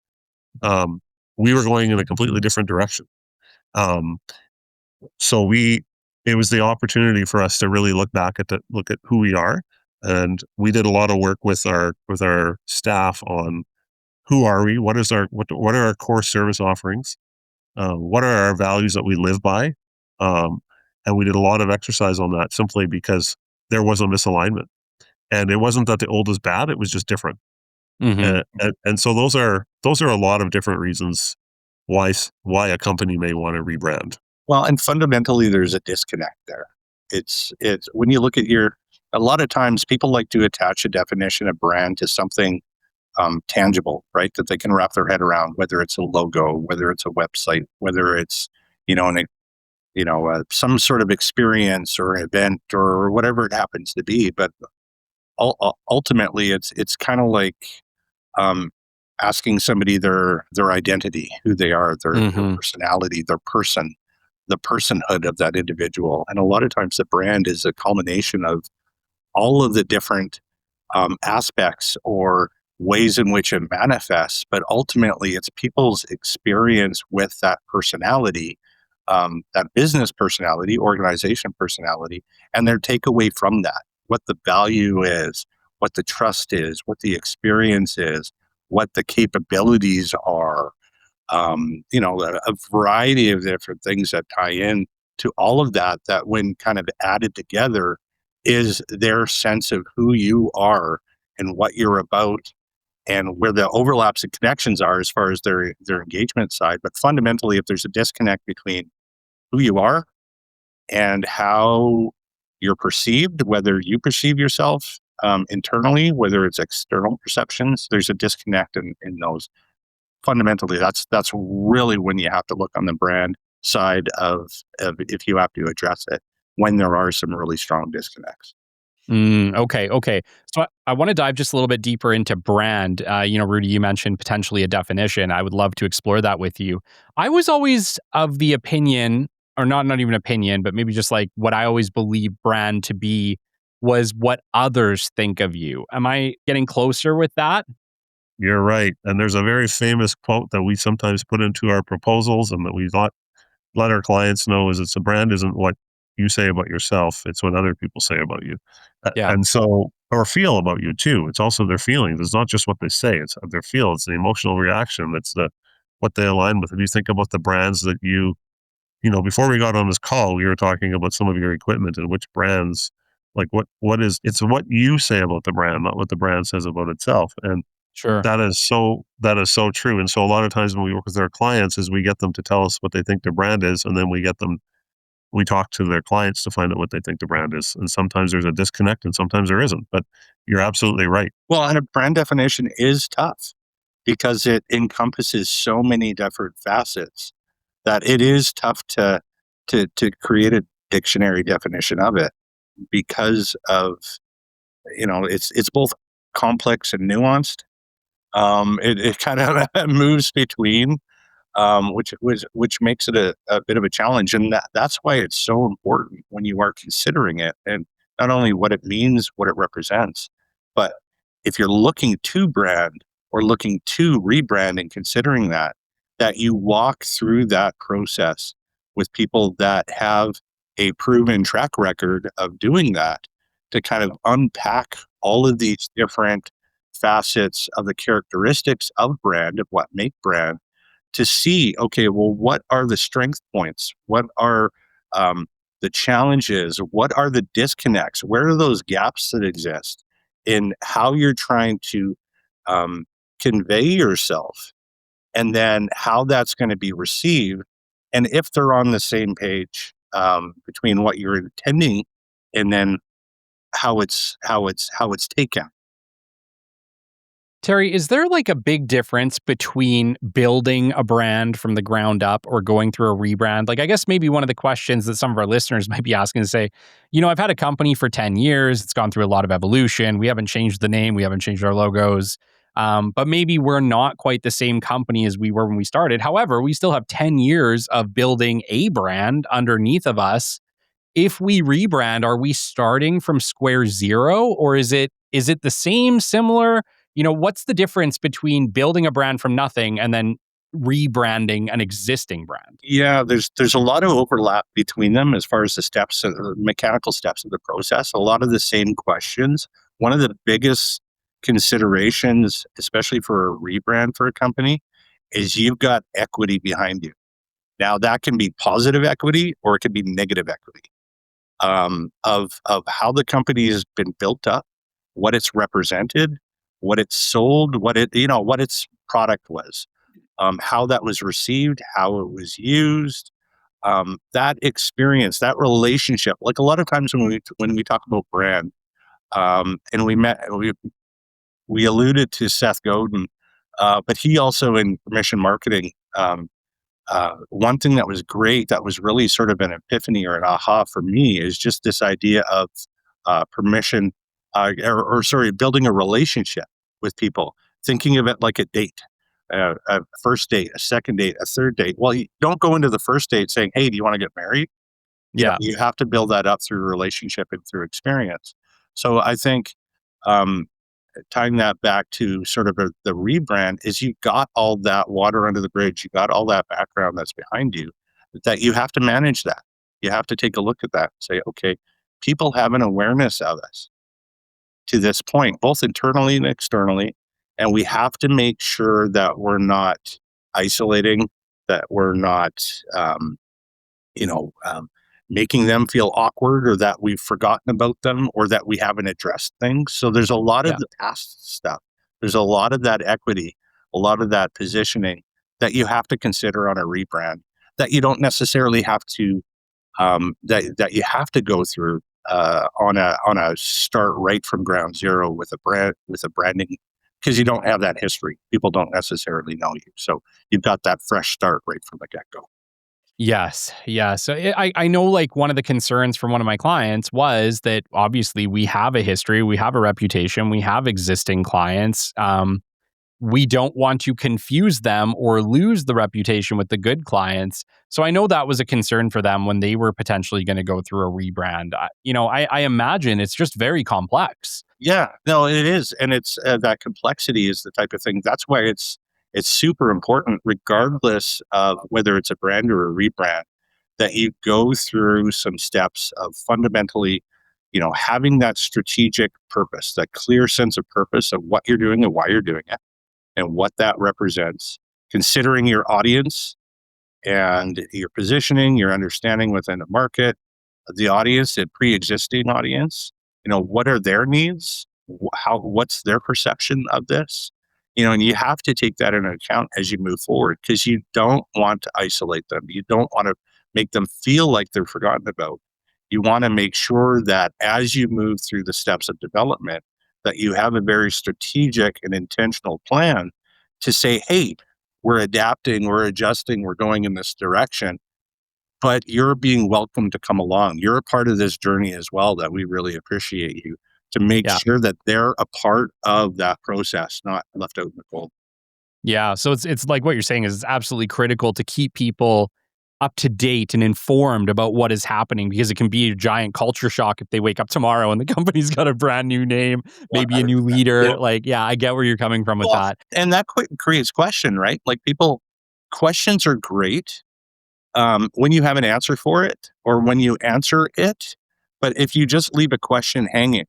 we were going in a completely different direction. Um, so it was the opportunity for us to really look at who we are. And we did a lot of work with our staff on who are we? What are our core service offerings? What are our values that we live by? And we did a lot of exercise on that simply because there was a misalignment. And it wasn't that the old is bad; it was just different. And so those are a lot of different reasons why a company may want to rebrand. Well, and fundamentally, there's a disconnect there. It's when you look at a lot of times people like to attach a definition of brand to something tangible, right? That they can wrap their head around, whether it's a logo, whether it's a website, whether it's, some sort of experience or event or whatever it happens to be. But ultimately, it's kind of like asking somebody their identity, who they are, their personality, their person, the personhood of that individual. And a lot of times the brand is a culmination of all of the different aspects or ways in which it manifests, but ultimately it's people's experience with that personality, that business personality, organization personality, and their takeaway from that, what the value is, what the trust is, what the experience is, what the capabilities are, a variety of different things that tie in to all of that, that when kind of added together is their sense of who you are and what you're about and where the overlaps and connections are as far as their engagement side. But fundamentally, if there's a disconnect between who you are and how you're perceived, whether you perceive yourself internally, whether it's external perceptions, there's a disconnect in those. Fundamentally, that's really when you have to look on the brand side of if you have to address it, when there are some really strong disconnects. Okay. So I want to dive just a little bit deeper into brand. Rudy, you mentioned potentially a definition. I would love to explore that with you. I was always of the opinion, or not even opinion, but maybe just like what I always believed brand to be was what others think of you. Am I getting closer with that? You're right. And there's a very famous quote that we sometimes put into our proposals and that we let our clients know is it's a brand isn't what you say about yourself, it's what other people say about you. Yeah, And so, or feel about you too. It's also their feelings. It's not just what they say, it's how they feel. It's the emotional reaction. That's what they align with. If you think about the brands that before we got on this call, we were talking about some of your equipment and which brands, like it's what you say about the brand, not what the brand says about itself. And sure. that is so true. And so a lot of times when we work with our clients is we get them to tell us what they think their brand is, and then we talk to their clients to find out what they think the brand is. And sometimes there's a disconnect and sometimes there isn't. But you're absolutely right. Well, and a brand definition is tough because it encompasses so many different facets that it is tough to create a dictionary definition of it because of it's both complex and nuanced. It kind of moves between, which makes it a bit of a challenge, and that's why it's so important when you are considering it, and not only what it means, what it represents, but if you're looking to brand or looking to rebrand and considering that you walk through that process with people that have a proven track record of doing that to kind of unpack all of these different facets of the characteristics of brand, of what make brand, to see, okay, well, what are the strength points? What are the challenges? What are the disconnects? Where are those gaps that exist in how you're trying to convey yourself? And then how that's going to be received. And if they're on the same page between what you're intending and then how it's taken. Terry, is there like a big difference between building a brand from the ground up or going through a rebrand? Like, I guess maybe one of the questions that some of our listeners might be asking is say, I've had a company for 10 years. It's gone through a lot of evolution. We haven't changed the name. We haven't changed our logos. But maybe we're not quite the same company as we were when we started. However, we still have 10 years of building a brand underneath of us. If we rebrand, are we starting from square zero, or is it the same, similar? What's the difference between building a brand from nothing and then rebranding an existing brand? Yeah, there's a lot of overlap between them as far as the steps, mechanical steps of the process. A lot of the same questions. One of the biggest considerations, especially for a rebrand for a company, is you've got equity behind you. Now that can be positive equity or it can be negative equity of how the company has been built up, what it's represented, what it's sold, what its product was, how that was received, how it was used, that experience, that relationship. Like a lot of times when we talk about brand, and we alluded to Seth Godin, but he also in permission marketing. One thing that was great, that was really sort of an epiphany or an aha for me, is just this idea of permission, building a relationship with people, thinking of it like a date, a first date, a second date, a third date. Well, you don't go into the first date saying, "Hey, do you want to get married?" Yeah. You have to build that up through relationship and through experience. So I think um, tying that back to sort of the rebrand is you got all that water under the bridge, you got all that background that's behind you, that you have to manage that. You have to take a look at that and say, okay, people have an awareness of us. to this point, both internally and externally. And we have to make sure that we're not isolating, that we're not, you know, making them feel awkward, or that we've forgotten about them, or that we haven't addressed things. So there's a lot of Yeah. the past stuff. There's a lot of that equity, a lot of that positioning that you have to consider on a rebrand, that you don't necessarily have to, that you have to go through on a start right from ground zero with a branding, because you don't have that history. People don't necessarily know you, so you've got that fresh start right from the get go. Yes. Yeah. So I know like one of the concerns from one of my clients was that obviously we have a history, we have a reputation, we have existing clients. We don't want to confuse them or lose the reputation with the good clients. So I know that was a concern for them when they were potentially going to go through a rebrand. I imagine it's just very complex. Yeah, no, it is, and it's that complexity is the type of thing. That's why it's super important, regardless of whether it's a brand or a rebrand, that you go through some steps of fundamentally, having that strategic purpose, that clear sense of purpose of what you're doing and why you're doing it, and what that represents. Considering your audience and your positioning, your understanding within the market, the audience, the pre-existing audience, what are their needs? What's their perception of this? And you have to take that into account as you move forward, because you don't want to isolate them. You don't want to make them feel like they're forgotten about. You want to make sure that as you move through the steps of development, that you have a very strategic and intentional plan to say, hey, we're adapting, we're adjusting, we're going in this direction, but you're being welcome to come along. You're a part of this journey as well, that we really appreciate you, to make Yeah. sure that they're a part of that process, not left out in the cold. Yeah. So it's like what you're saying is absolutely critical to keep people up to date and informed about what is happening, because it can be a giant culture shock if they wake up tomorrow and the company's got a brand new name, maybe a new 100%. leader. Yeah. Like, yeah, I get where you're coming from with Well, that. and that creates question, right? Like, questions are great when you have an answer for it, or when you answer it. But if you just leave a question hanging,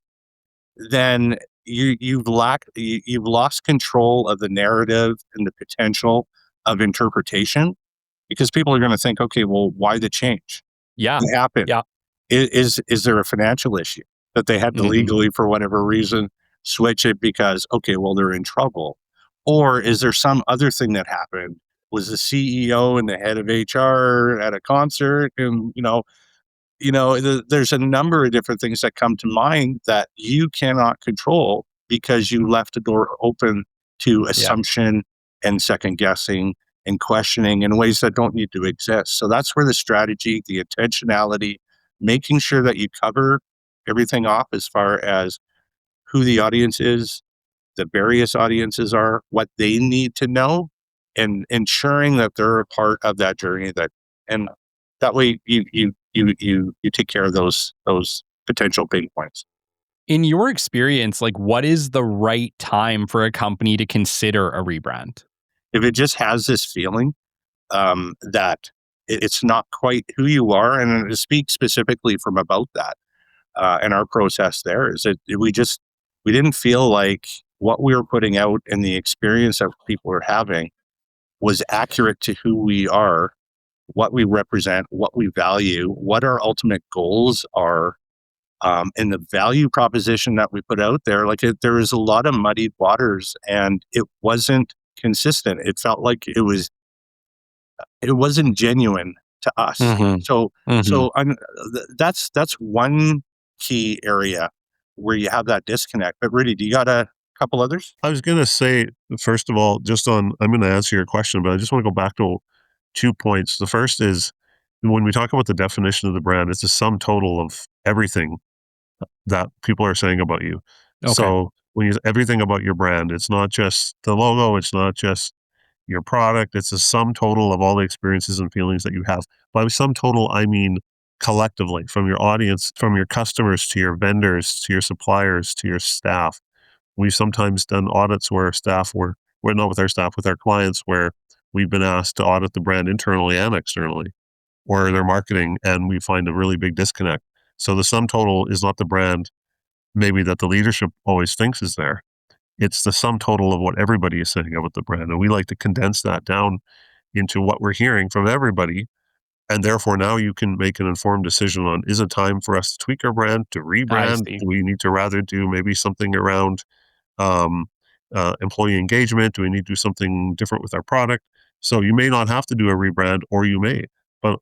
then you've lost control of the narrative and the potential of interpretation, because people are going to think, okay, well, why the change? Yeah. What happened? Yeah. Is there a financial issue that they had to Mhm. legally, for whatever reason, switch it because, okay, well, they're in trouble? Or is there some other thing that happened? Was the CEO and the head of HR at a concert? And, there's a number of different things that come to mind that you cannot control, because you left the door open to Yeah. assumption and second guessing and questioning in ways that don't need to exist. So that's where the strategy, the intentionality, making sure that you cover everything off as far as who the audience is, the various audiences are, what they need to know, and ensuring that they're a part of that journey, and that way you take care of those potential pain points. In your experience, like what is the right time for a company to consider a rebrand? If it just has this feeling that it's not quite who you are, and to speak specifically from about that, and our process there is that we didn't feel like what we were putting out and the experience that people were having was accurate to who we are, what we represent, what we value, what our ultimate goals are, and the value proposition that we put out there. There was a lot of muddied waters, and it wasn't consistent. It felt like it wasn't genuine to us. Mhm. So, Mhm. so that's one key area where you have that disconnect. But Rudy, do you got a couple others? I was going to say, first of all, I'm going to answer your question, but I just want to go back to 2 points. The first is, when we talk about the definition of the brand, it's a sum total of everything that people are saying about you. Okay. So everything about your brand, it's not just the logo, it's not just your product, it's a sum total of all the experiences and feelings that you have. By sum total, I mean collectively, from your audience, from your customers to your vendors, to your suppliers, to your staff. We've sometimes done audits where we're not with our staff, with our clients, where we've been asked to audit the brand internally and externally, or their marketing, and we find a really big disconnect. So the sum total is not the brand. maybe that the leadership always thinks is there. It's the sum total of what everybody is saying about the brand. And we like to condense that down into what we're hearing from everybody. And therefore, now you can make an informed decision on, is it time for us to tweak our brand, to I rebrand? see. Do we need to rather do maybe something around um, employee engagement? Do we need to do something different with our product? So you may not have to do a rebrand, or you may. But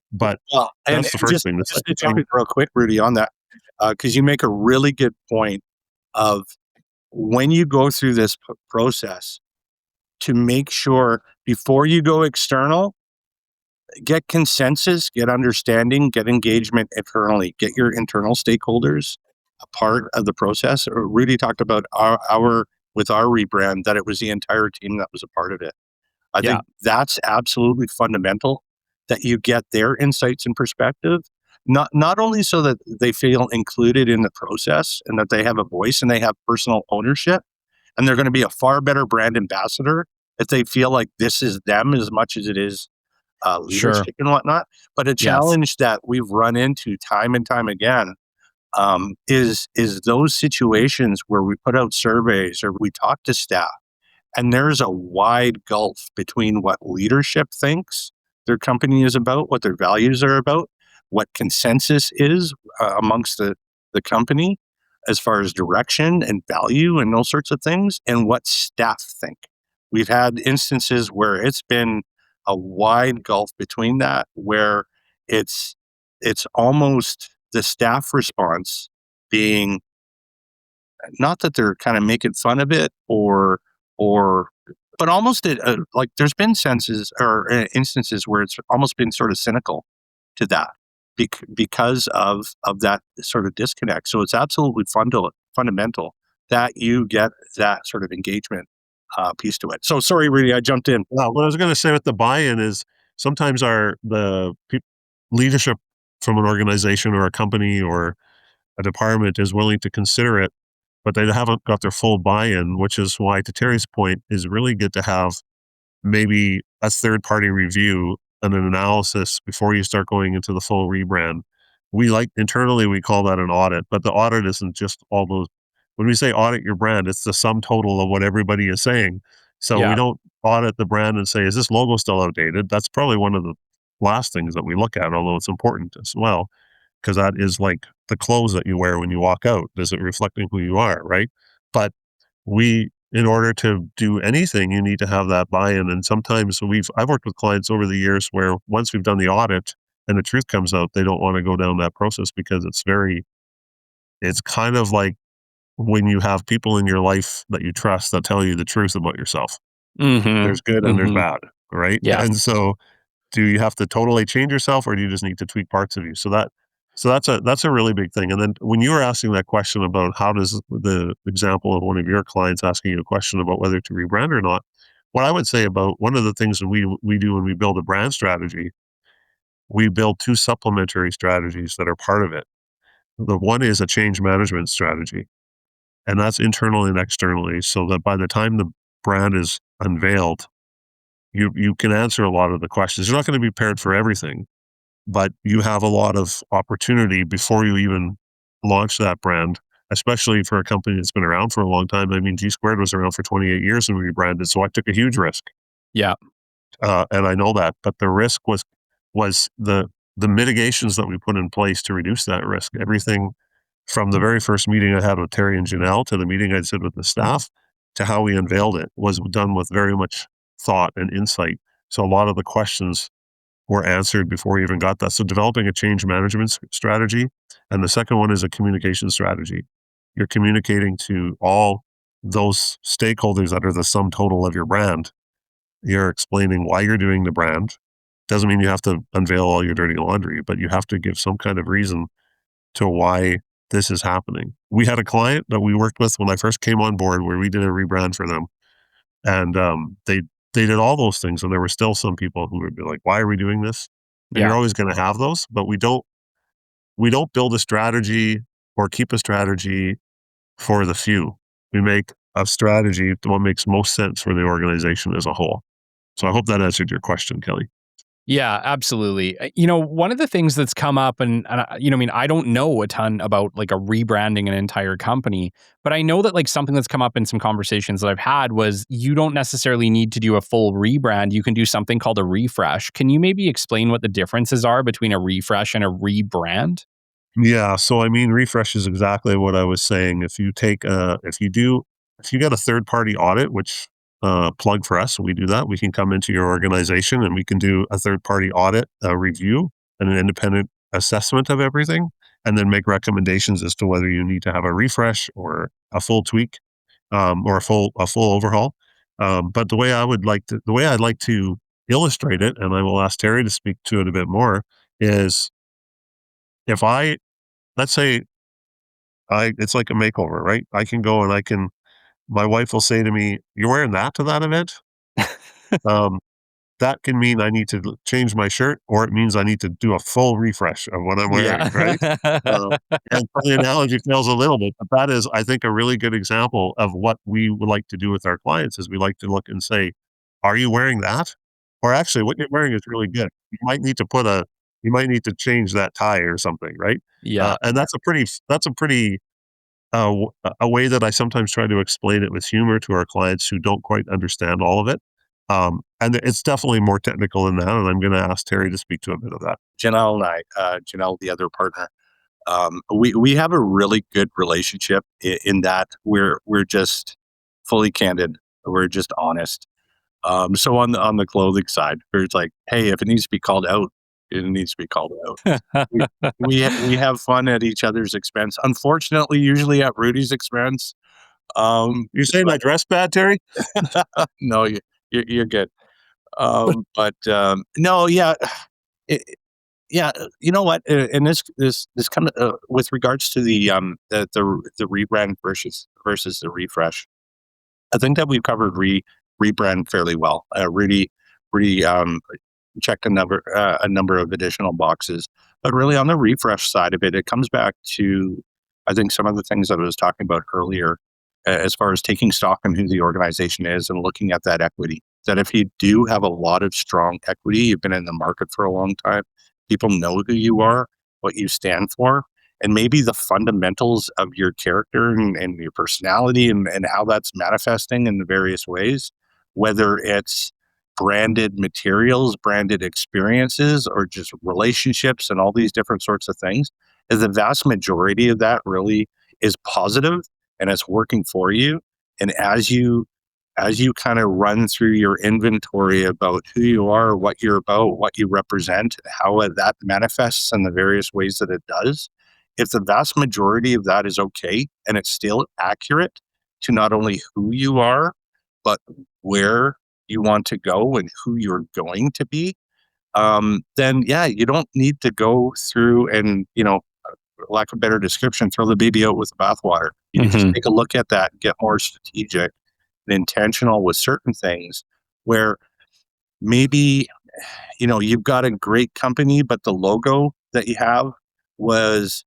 Well, and that's the first just thing. The just to second jump thing, in real quick, Rudy, on that, because you make a really good point of when you go through this process to make sure before you go external, get consensus, get understanding, get engagement internally, get your internal stakeholders a part of the process. Rudy talked about our with our rebrand that it was the entire team that was a part of it. I Yeah. think that's absolutely fundamental that you get their insights and perspective, not only so that they feel included in the process and that they have a voice and they have personal ownership, and they're going to be a far better brand ambassador if they feel like this is them as much as it is Sure. leadership and whatnot. But a Yes. challenge that we've run into time and time again is those situations where we put out surveys or we talk to staff, and there's a wide gulf between what leadership thinks their company is about, what their values are about, what consensus is amongst the company as far as direction and value and those sorts of things, and what staff think. We've had instances where it's been a wide gulf between that, where it's it's almost the staff response being not that they're kind of making fun of it or but almost like there's been senses or instances where it's almost been sort of cynical to that because of that sort of disconnect. So it's absolutely fundamental that you get that sort of engagement piece to it. So sorry, Rudy, I jumped in. well, what I was going to say with the buy-in is sometimes leadership from an organization or a company or a department is willing to consider it, but they haven't got their full buy-in, which is why, to Terry's point, is really good to have maybe a third-party review and an analysis before you start going into the full rebrand. Internally, we call that an audit, but the audit isn't just all those. When we say audit your brand, it's the sum total of what everybody is saying. So we Yeah. don't audit the brand and say, is this logo still outdated? That's probably one of the last things that we look at, although it's important as well, because that is like the clothes that you wear when you walk out. Is it reflecting who you are, right? But in order to do anything, you need to have that buy-in. And sometimes I've worked with clients over the years where once we've done the audit and the truth comes out, they don't want to go down that process because it's kind of like when you have people in your life that you trust that tell you the truth about yourself. Mm-hmm. There's good and there's Mm-hmm. bad, right? Yes. And so do you have to totally change yourself, or do you just need to tweak parts of you? So that's a really big thing. And then when you were asking that question about how does the example of one of your clients asking you a question about whether to rebrand or not, what I would say about one of the things that we do when we build a brand strategy, we build two supplementary strategies that are part of it. The one is a change management strategy, and that's internally and externally, so that by the time the brand is unveiled, you can answer a lot of the questions. You're not going to be prepared for everything, but you have a lot of opportunity before you even launch that brand, especially for a company that's been around for a long time. I mean, G Squared was around for 28 years and rebranded, so I took a huge risk, Yeah. and I know that. But the risk was the mitigations that we put in place to reduce that risk. Everything from the very first meeting I had with Terry and Janelle to the meeting I did with the staff to how we unveiled it was done with very much thought and insight. So a lot of the questions were answered before we even got that. So developing a change management strategy. And the second one is a communication strategy. You're communicating to all those stakeholders that are the sum total of your brand. You're explaining why you're doing the brand. Doesn't mean you have to unveil all your dirty laundry, but you have to give some kind of reason to why this is happening. We had a client that we worked with when I first came on board where we did a rebrand for them. And they did all those things, and there were still some people who would be like, "Why are we doing this?" And you're Yeah. always going to have those, but we don't build a strategy or keep a strategy for the few. We make a strategy what makes most sense for the organization as a whole. So I hope that answered your question, Kelly. Yeah, absolutely. One of the things that's come up, I don't know a ton about like a rebranding an entire company, but I know that like something that's come up in some conversations that I've had was you don't necessarily need to do a full rebrand. You can do something called a refresh. Can you maybe explain what the differences are between a refresh and a rebrand? Yeah. So, I mean, refresh is exactly what I was saying. If you get a third party audit, which plug for us, we do that. We can come into your organization and we can do a third party audit, a review, and an independent assessment of everything, and then make recommendations as to whether you need to have a refresh or a full tweak, or a full overhaul. But the way I'd like to illustrate it, and I will ask Terry to speak to it a bit more, is if I let's say it's like a makeover, right? I can go and my wife will say to me, "You're wearing that to that event?" Um, that can mean I need to change my shirt, or it means I need to do a full refresh of what I'm wearing, right? Yeah. Um, and the analogy fails a little bit, but that is, I think, a really good example of what we would like to do with our clients is we like to look and say, "Are you wearing that? Or actually, what you're wearing is really good. You might need to change that tie or something, right?" Yeah. And that's a pretty a way that I sometimes try to explain it with humor to our clients who don't quite understand all of it. And it's definitely more technical than that. And I'm going to ask Terry to speak to a bit of that. Janelle and Janelle, the other partner, we have a really good relationship in that we're just fully candid. We're just honest. So on the clothing side, where it's like, hey, if it needs to be called out, it needs to be called out. We we have fun at each other's expense. Unfortunately, usually at Rudy's expense. You're saying I dress bad, Terry? No, you're good. No, yeah, it, yeah. You know what? And this kind of with regards to the rebrand versus the refresh. I think that we've covered rebrand fairly well. Rudy checked a number of additional boxes, but really on the refresh side of it, it comes back to I think some of the things that I was talking about earlier, as far as taking stock on who the organization is and looking at that equity. That if you do have a lot of strong equity, you've been in the market for a long time, people know who you are, what you stand for, and maybe the fundamentals of your character and your personality and how that's manifesting in the various ways, whether it's branded materials, branded experiences, or just relationships and all these different sorts of things, is the vast majority of that really is positive and it's working for you. And as you kind of run through your inventory about who you are, what you're about, what you represent, how that manifests in the various ways that it does, if the vast majority of that is okay and it's still accurate to not only who you are, but where you want to go and who you're going to be, then yeah, you don't need to go through and, for lack of a better description, throw the baby out with the bathwater. You need to Mhm. take a look at that, get more strategic and intentional with certain things where maybe you've got a great company, but the logo that you have was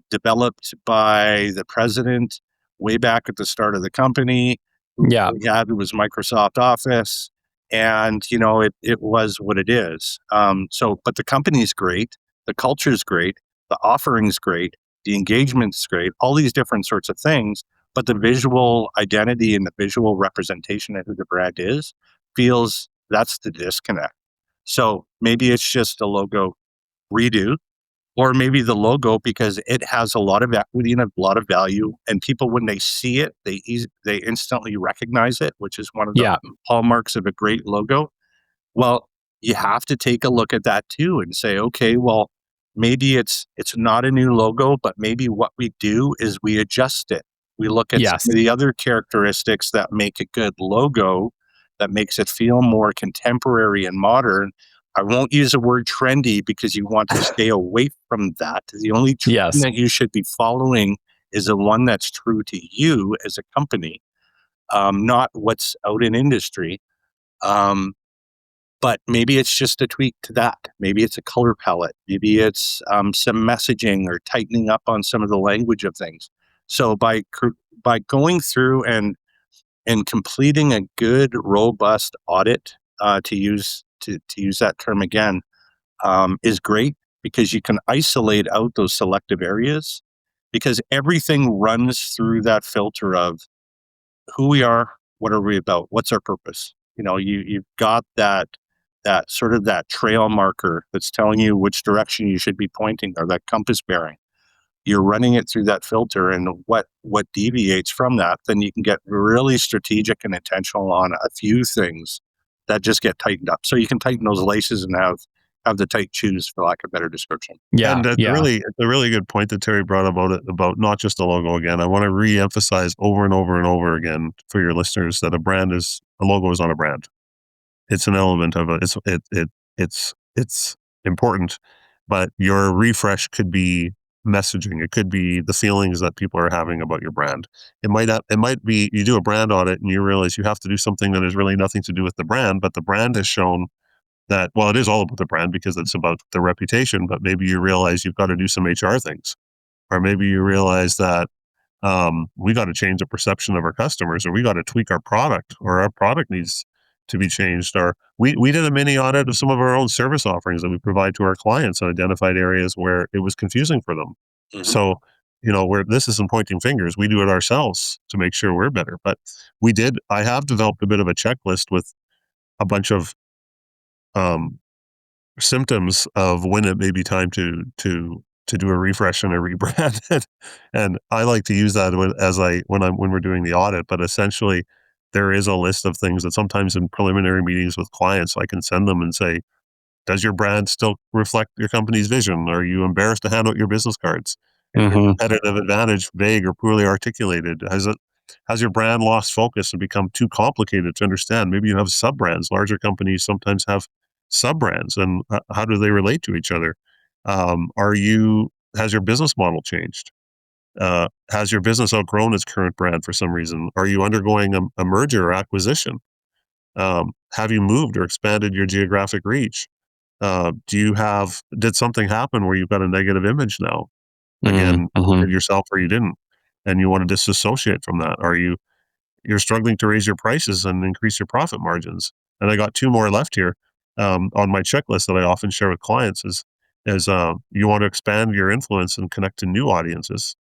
developed by the president way back at the start of the company. Yeah. Yeah, it was Microsoft Office, and it was what it is. But the company's great, the culture's great, the offering's great, the engagement's great, all these different sorts of things. But the visual identity and the visual representation of who the brand is feels that's the disconnect. So maybe it's just a logo redo, or maybe the logo because it has a lot of equity and a lot of value, and people when they see it, they instantly recognize it, which is one of the Yeah. hallmarks of a great logo. Well, you have to take a look at that too and say, okay, well, maybe it's not a new logo, but maybe what we do is we adjust it. We look at Yes. some of the other characteristics that make a good logo, that makes it feel more contemporary and modern. I won't use the word trendy because you want to stay away from that. The only trend Yes. that you should be following is the one that's true to you as a company, not what's out in industry. Um, but maybe it's just a tweak to that. Maybe it's a color palette. Maybe it's some messaging or tightening up on some of the language of things. So by going through and completing a good, robust audit, to use to use that term again, is great because you can isolate out those selective areas because everything runs through that filter of who we are, what are we about, what's our purpose. You've got that sort of that trail marker that's telling you which direction you should be pointing, or that compass bearing. You're running it through that filter, and what deviates from that, then you can get really strategic and intentional on a few things that just get tightened up. So you can tighten those laces and have the tight shoes, for lack of a better description. Yeah. And it's a really good point that Terry brought about not just the logo again. I want to re-emphasize over and over and over again for your listeners that a logo is not a brand. It's an element of it's important, but your refresh could be messaging. It could be the feelings that people are having about your brand. It might be you do a brand audit and you realize you have to do something that has really nothing to do with the brand, but the brand has shown that, well, it is all about the brand because it's about the reputation, but maybe you realize you've got to do some HR things, or maybe you realize that we got to change the perception of our customers, or we got to tweak our product, or our product needs to be changed, or we did a mini audit of some of our own service offerings that we provide to our clients and identified areas where it was confusing for them. Mm-hmm. So, where this isn't pointing fingers, we do it ourselves to make sure we're better. But I have developed a bit of a checklist with a bunch of symptoms of when it may be time to do a refresh and a rebrand. And I like to use that when we're doing the audit, but essentially there is a list of things that sometimes in preliminary meetings with clients, I can send them and say, does your brand still reflect your company's vision? Are you embarrassed to hand out your business cards? Is your competitive advantage vague or poorly articulated? Has your brand lost focus and become too complicated to understand? Maybe you have sub-brands. Larger companies sometimes have sub-brands, and how do they relate to each other? Has your business model changed? Has your business outgrown its current brand for some reason? Are you undergoing a merger or acquisition? Have you moved or expanded your geographic reach? Did something happen where you've got a negative image now? Again, either yourself or you didn't, and you want to disassociate from that. You're struggling to raise your prices and increase your profit margins? And I got two more left here on my checklist that I often share with clients is you want to expand your influence and connect to new audiences,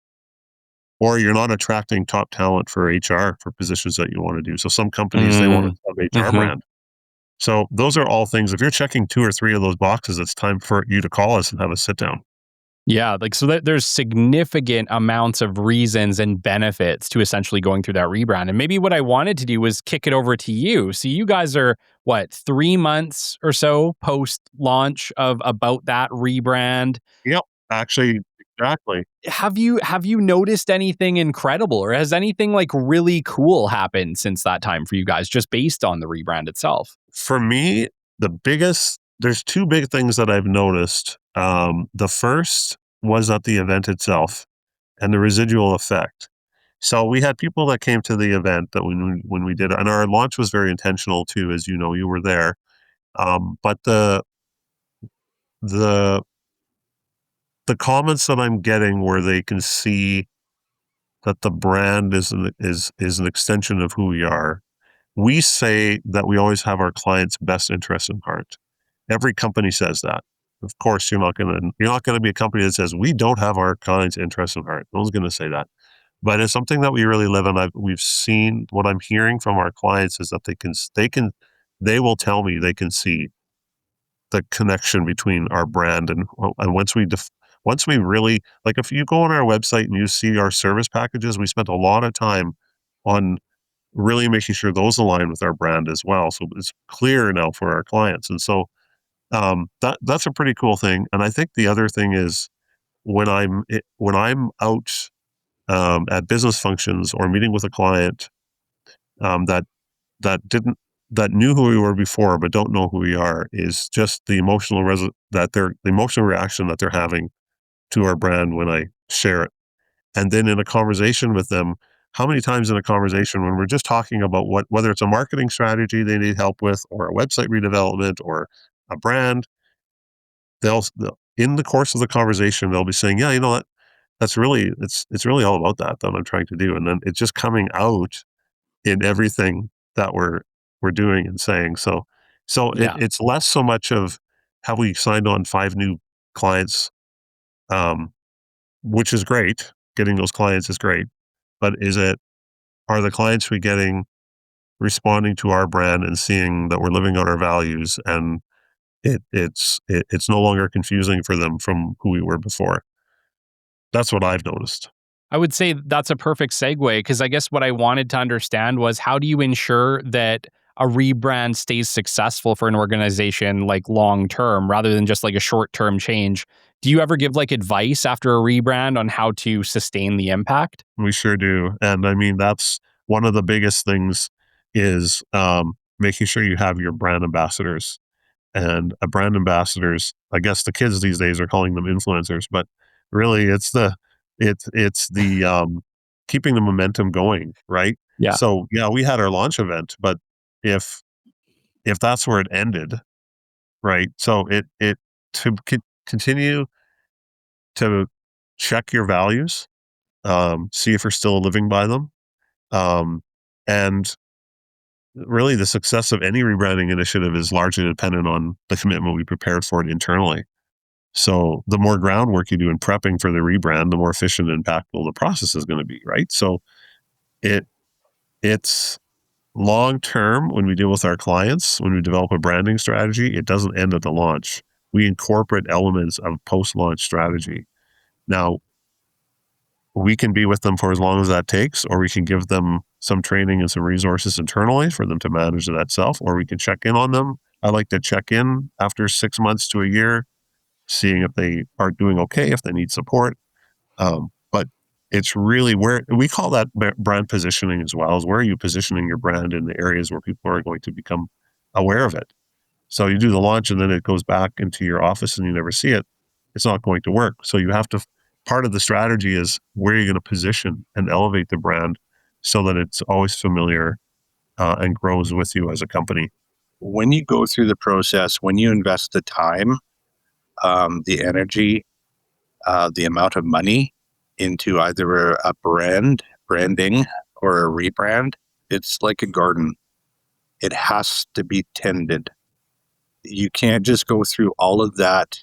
or you're not attracting top talent for HR for positions that you want to do. So some companies, they want a sub HR brand. So those are all things. If you're checking 2 or 3 of those boxes, it's time for you to call us and have a sit down. Yeah, there's significant amounts of reasons and benefits to essentially going through that rebrand. And maybe what I wanted to do was kick it over to you. So you guys are, 3 months or so post-launch of about that rebrand? Yep, actually, exactly. Have you noticed anything incredible, or has anything really cool happened since that time for you guys, just based on the rebrand itself? For me, there's 2 big things that I've noticed. The first was at the event itself and the residual effect. So we had people that came to the event that when we did it, and our launch was very intentional too, as you know, you were there. But the comments that I'm getting where they can see that the brand is an extension of who we are. We say that we always have our clients' best interest in heart. Every company says that. Of course, you're not going to be a company that says we don't have our clients' interest in heart. No one's going to say that. But it's something that we really live in. We've seen, what I'm hearing from our clients is that they will tell me they can see the connection between our brand and once we really, like, if you go on our website and you see our service packages, we spent a lot of time on really making sure those align with our brand as well. So it's clear now for our clients. And so that's a pretty cool thing. And I think the other thing is when I'm out at business functions or meeting with a client that knew who we were before but don't know who we are, is just the emotional reaction that they're having to our brand when I share it. And then in a conversation with them, how many times in a conversation when we're just talking about whether it's a marketing strategy they need help with, or a website redevelopment, or a brand, they'll in the course of the conversation they'll be saying, yeah, that's really it's really all about that I'm trying to do. And then it's just coming out in everything that we're doing and saying. So So Yeah. it's less so much of have we signed on 5 new clients, which is great. Getting those clients is great. But are the clients we getting responding to our brand and seeing that we're living out our values, and it's no longer confusing for them from who we were before. That's what I've noticed. I would say that's a perfect segue because I guess what I wanted to understand was how do you ensure that a rebrand stays successful for an organization like long term rather than just like a short term change? Do you ever give like advice after a rebrand on how to sustain the impact? We sure do. And I mean, that's one of the biggest things is making sure you have your brand ambassadors. And a brand ambassadors, I guess the kids these days are calling them influencers, but really it's the keeping the momentum going, right? Yeah. So yeah, we had our launch event, but if if that's where it ended, right? So it to continue to check your values, see if you're still living by them, um, and really the success of any rebranding initiative is largely dependent on the commitment we prepared for it internally. So the more groundwork you do in prepping for the rebrand, the more efficient and impactful the process is going to be, right? So it it's long term when we deal with our clients, when we develop a branding strategy, it doesn't end at the launch. We incorporate elements of post-launch strategy. Now, we can be with them for as long as that takes, or we can give them some training and some resources internally for them to manage that self, or we can check in on them. I like to check in after 6 months to a year, seeing if they are doing okay, if they need support. But it's really where we call that brand positioning as well, is where are you positioning your brand in the areas where people are going to become aware of it. So you do the launch and then it goes back into your office and you never see it. It's not going to work. So you have to, part of the strategy is where you're going to position and elevate the brand so that it's always familiar and grows with you as a company. When you go through the process, when you invest the time, the energy, the amount of money into either a branding, or a rebrand, it's like a garden. It has to be tended. You can't just go through all of that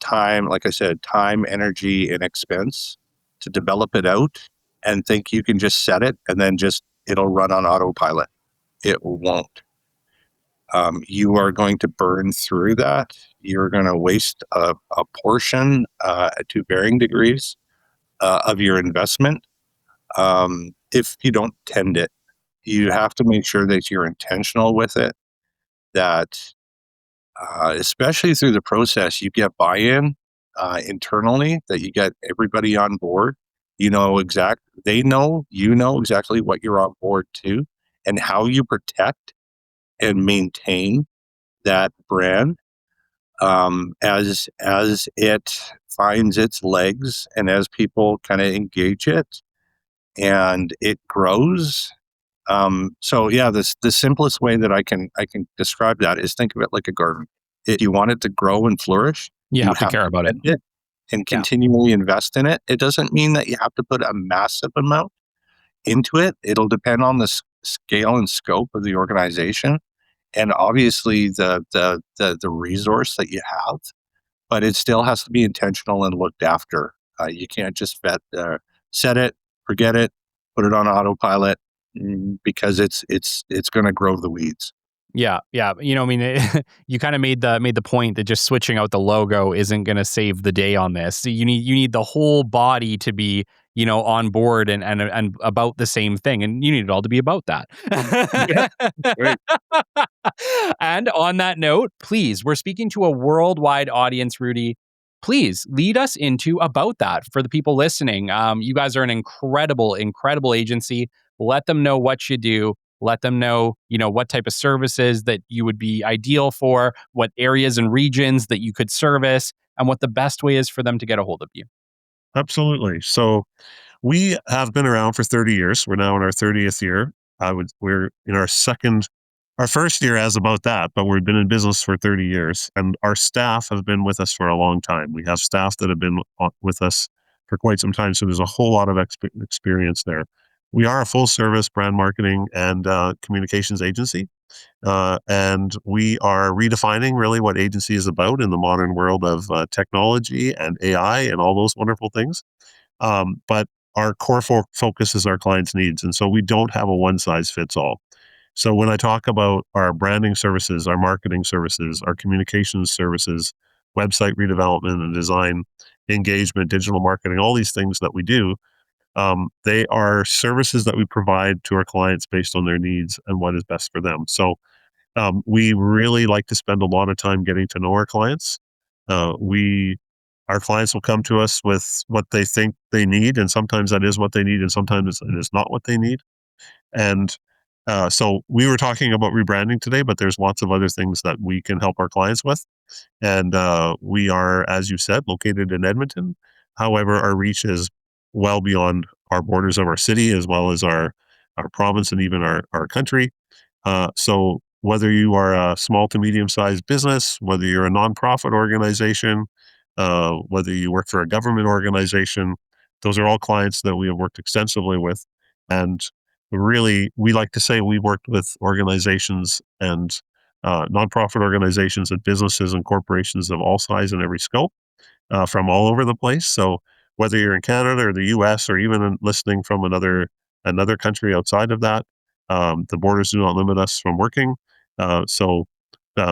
time, like I said, time, energy, and expense to develop it out and think you can just set it and then just it'll run on autopilot. It won't. You are going to burn through that. You're going to waste a portion to varying degrees of your investment if you don't tend it. You have to make sure that you're intentional with it, that especially through the process, you get buy-in internally, that you get everybody on board. You know you know exactly what you're on board to and how you protect and maintain that brand as it finds its legs and as people kind of engage it and it grows. So yeah, the simplest way that I can describe that is think of it like a garden. If you want it to grow and flourish, You have to care about it. tend and continually invest in it. It doesn't mean that you have to put a massive amount into it. It'll depend on the scale and scope of the organization, and obviously the resource that you have. But it still has to be intentional and looked after. You can't just set it, forget it, put it on autopilot because it's going to grow the weeds. Yeah, yeah. I mean, you kind of made the point that just switching out the logo isn't going to save the day on this. So you need the whole body to be, on board and about the same thing, and you need it all to be about that. Yeah, right. And on that note, please, we're speaking to a worldwide audience, Rudy. Please lead us into about that for the people listening. You guys are an incredible, incredible agency. Let them know what you do. Let them know, what type of services that you would be ideal for, what areas and regions that you could service, and what the best way is for them to get a hold of you. Absolutely. So we have been around for 30 years. We're now in our 30th year. We're in our first year as about that, but we've been in business for 30 years and our staff have been with us for a long time. We have staff that have been with us for quite some time. So there's a whole lot of experience there. We are a full service brand marketing and communications agency. And we are redefining really what agency is about in the modern world of technology and AI and all those wonderful things. But our core focus is our clients' needs. And so we don't have a one size fits all. So when I talk about our branding services, our marketing services, our communications services, website redevelopment and design, engagement, digital marketing, all these things that we do, they are services that we provide to our clients based on their needs and what is best for them. So we really like to spend a lot of time getting to know our clients. Our clients will come to us with what they think they need, and sometimes that is what they need, and sometimes it is not what they need. And so we were talking about rebranding today, but there's lots of other things that we can help our clients with. And we are, as you said, located in Edmonton. However, our reach is well beyond our borders of our city, as well as our province and even our country. So whether you are a small to medium sized business, whether you're a nonprofit organization, whether you work for a government organization, those are all clients that we have worked extensively with. And really, we like to say we worked with organizations and nonprofit organizations and businesses and corporations of all size and every scope from all over the place. So whether you're in Canada or the U.S. or even listening from another country outside of that, the borders do not limit us from working. So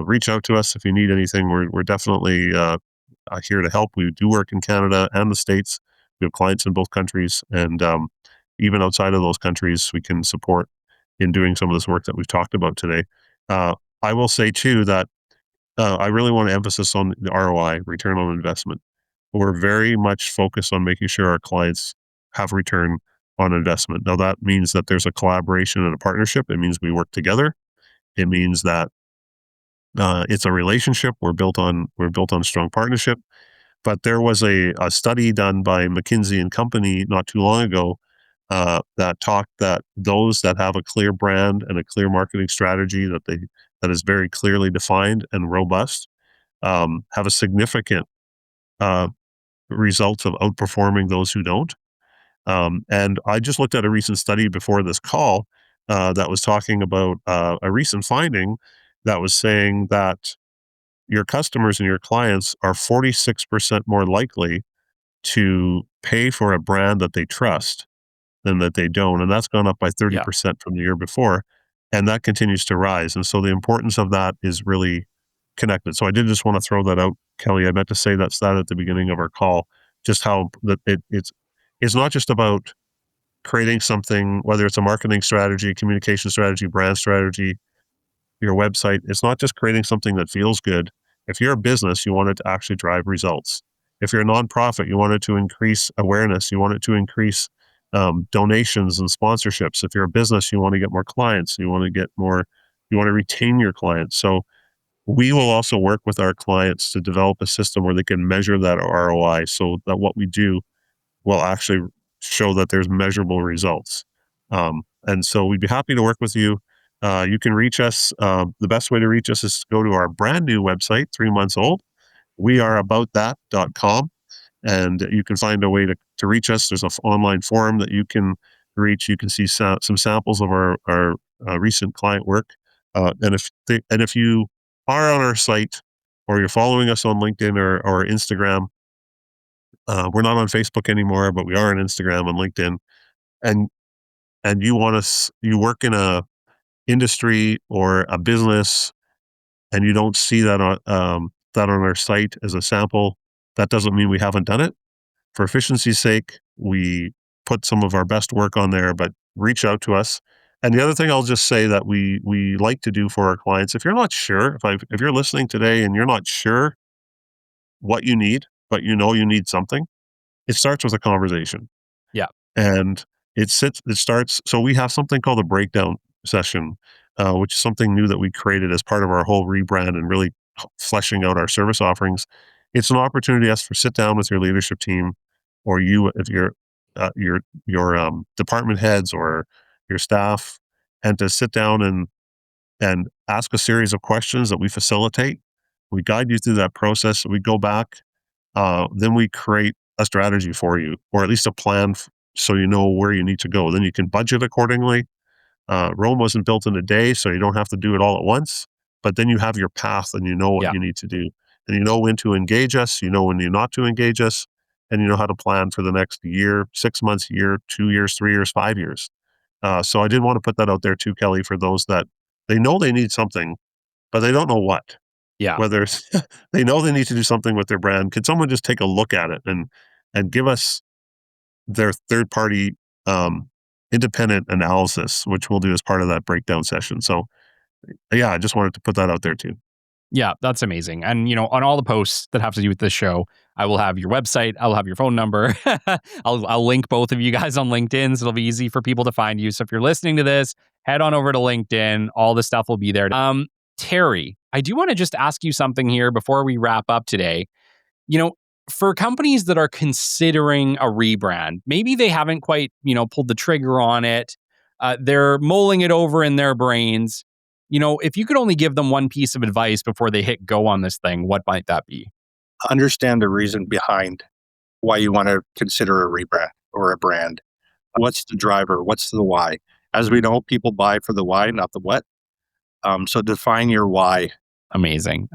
reach out to us if you need anything. We're definitely here to help. We do work in Canada and the States. We have clients in both countries, and even outside of those countries, we can support in doing some of this work that we've talked about today. I will say too that I really want to emphasize on the ROI, return on investment. We're very much focused on making sure our clients have return on investment. Now that means that there's a collaboration and a partnership. It means we work together. It means that it's a relationship. We're built on strong partnership. But there was a study done by McKinsey and Company not too long ago that talked that those that have a clear brand and a clear marketing strategy that is very clearly defined and robust have a significant uh, result of outperforming those who don't. And I just looked at a recent study before this call that was talking about a recent finding that was saying that your customers and your clients are 46% more likely to pay for a brand that they trust than that they don't. And that's gone up by 30% from the year before. And that continues to rise. And so the importance of that is really connected. So I did just want to throw that out, Kelly. I meant to say that at the beginning of our call, just how that it's not just about creating something, whether it's a marketing strategy, communication strategy, brand strategy, your website. It's not just creating something that feels good. If you're a business, you want it to actually drive results. If you're a nonprofit, you want it to increase awareness. You want it to increase donations and sponsorships. If you're a business, you want to get more clients. You want to retain your clients. So we will also work with our clients to develop a system where they can measure that ROI so that what we do will actually show that there's measurable results. And so we'd be happy to work with you. You can reach us. The best way to reach us is to go to our brand new website, 3 months old. weareaboutthat.com. And you can find a way to reach us. There's an online forum that you can reach. You can see some samples of our recent client work. And if you are on our site or you're following us on LinkedIn or Instagram, we're not on Facebook anymore, but we are on Instagram and LinkedIn. And you work in a industry or a business, and you don't see that on our site as a sample. That doesn't mean we haven't done it. For efficiency's sake, we put some of our best work on there, but reach out to us. And the other thing I'll just say that we like to do for our clients, if you're not sure, if you're listening today and you're not sure what you need, but you know you need something, it starts with a conversation. Yeah. And it starts, so we have something called a breakdown session, which is something new that we created as part of our whole rebrand and really fleshing out our service offerings. It's an opportunity for us to sit down with your leadership team, or if your department heads or your staff, and to sit down and ask a series of questions that we facilitate. We guide you through that process. We go back, then we create a strategy for you, or at least a plan so you know where you need to go. Then you can budget accordingly. Rome wasn't built in a day, so you don't have to do it all at once. But then you have your path and you know what you need to do. And you know when to engage us, you know when you not to engage us, and you know how to plan for the next year, 6 months, year, 2 years, 3 years, 5 years. So I did want to put that out there too, Kelly, for those that they know they need something, but they don't know what. Yeah. Whether they know they need to do something with their brand. Could someone just take a look at it and give us their third-party independent analysis, which we'll do as part of that breakdown session. So yeah, I just wanted to put that out there too. Yeah, that's amazing. And, on all the posts that have to do with this show, I will have your website. I'll have your phone number. I'll link both of you guys on LinkedIn, so it'll be easy for people to find you. So if you're listening to this, head on over to LinkedIn. All the stuff will be there. Terry, I do want to just ask you something here before we wrap up today. For companies that are considering a rebrand, maybe they haven't quite, pulled the trigger on it. They're mulling it over in their brains. If you could only give them one piece of advice before they hit go on this thing, what might that be? Understand the reason behind why you want to consider a rebrand or a brand. What's the driver? What's the why? As we know, people buy for the why, not the what. So define your why. Amazing.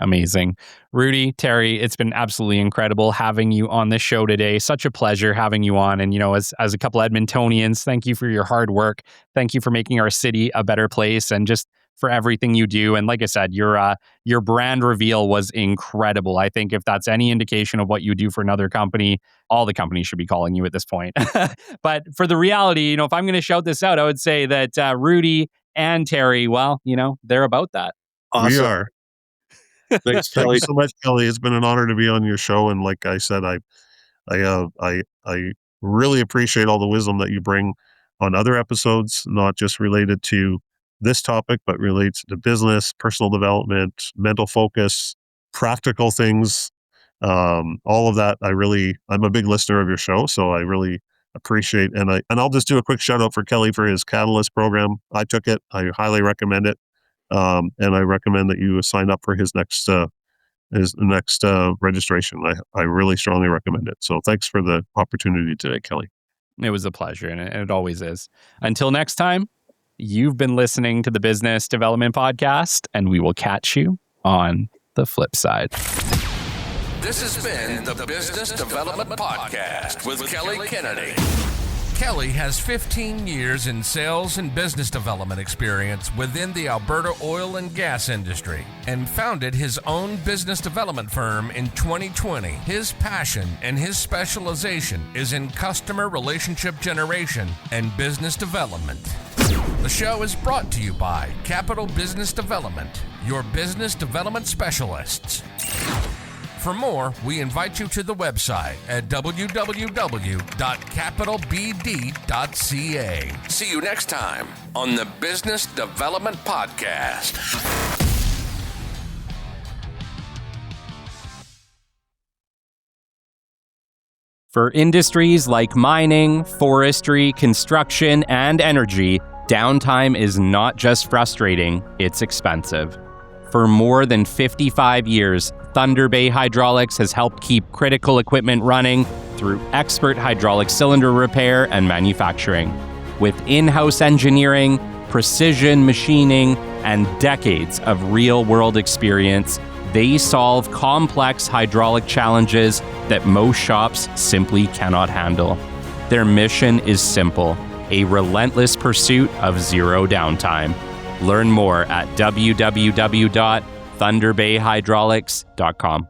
Rudy, Terry, it's been absolutely incredible having you on this show today. Such a pleasure having you on. And, as a couple Edmontonians, thank you for your hard work. Thank you for making our city a better place and just for everything you do. And like I said, your brand reveal was incredible. I think if that's any indication of what you do for another company, all the companies should be calling you at this point. But for the reality, if I'm going to shout this out, I would say that Rudy and Terry, well, they're about that. Awesome. We are. Thanks, Thank Kelly. you so much, Kelly. It's been an honor to be on your show. And like I said, I really appreciate all the wisdom that you bring on other episodes, not just related to this topic, but relates to business, personal development, mental focus, practical things, all of that. I'm a big listener of your show, so I really appreciate. And I'll just do a quick shout out for Kelly for his Catalyst program. I took it. I highly recommend it. And I recommend that you sign up for his next registration. I really strongly recommend it. So thanks for the opportunity today, Kelly. It was a pleasure, and it always is. Until next time, you've been listening to the Business Development Podcast, and we will catch you on the flip side. This has been the Business Development Podcast with Kelly Kennedy. Kelly has 15 years in sales and business development experience within the Alberta oil and gas industry and founded his own business development firm in 2020. His passion and his specialization is in customer relationship generation and business development. The show is brought to you by Capital Business Development, your business development specialists. For more, we invite you to the website at www.capitalbd.ca. See you next time on the Business Development Podcast. For industries like mining, forestry, construction, and energy, downtime is not just frustrating, it's expensive. For more than 55 years, Thunder Bay Hydraulics has helped keep critical equipment running through expert hydraulic cylinder repair and manufacturing. With in-house engineering, precision machining, and decades of real-world experience, they solve complex hydraulic challenges that most shops simply cannot handle. Their mission is simple: a relentless pursuit of zero downtime. Learn more at www.thunderbayhydraulics.com.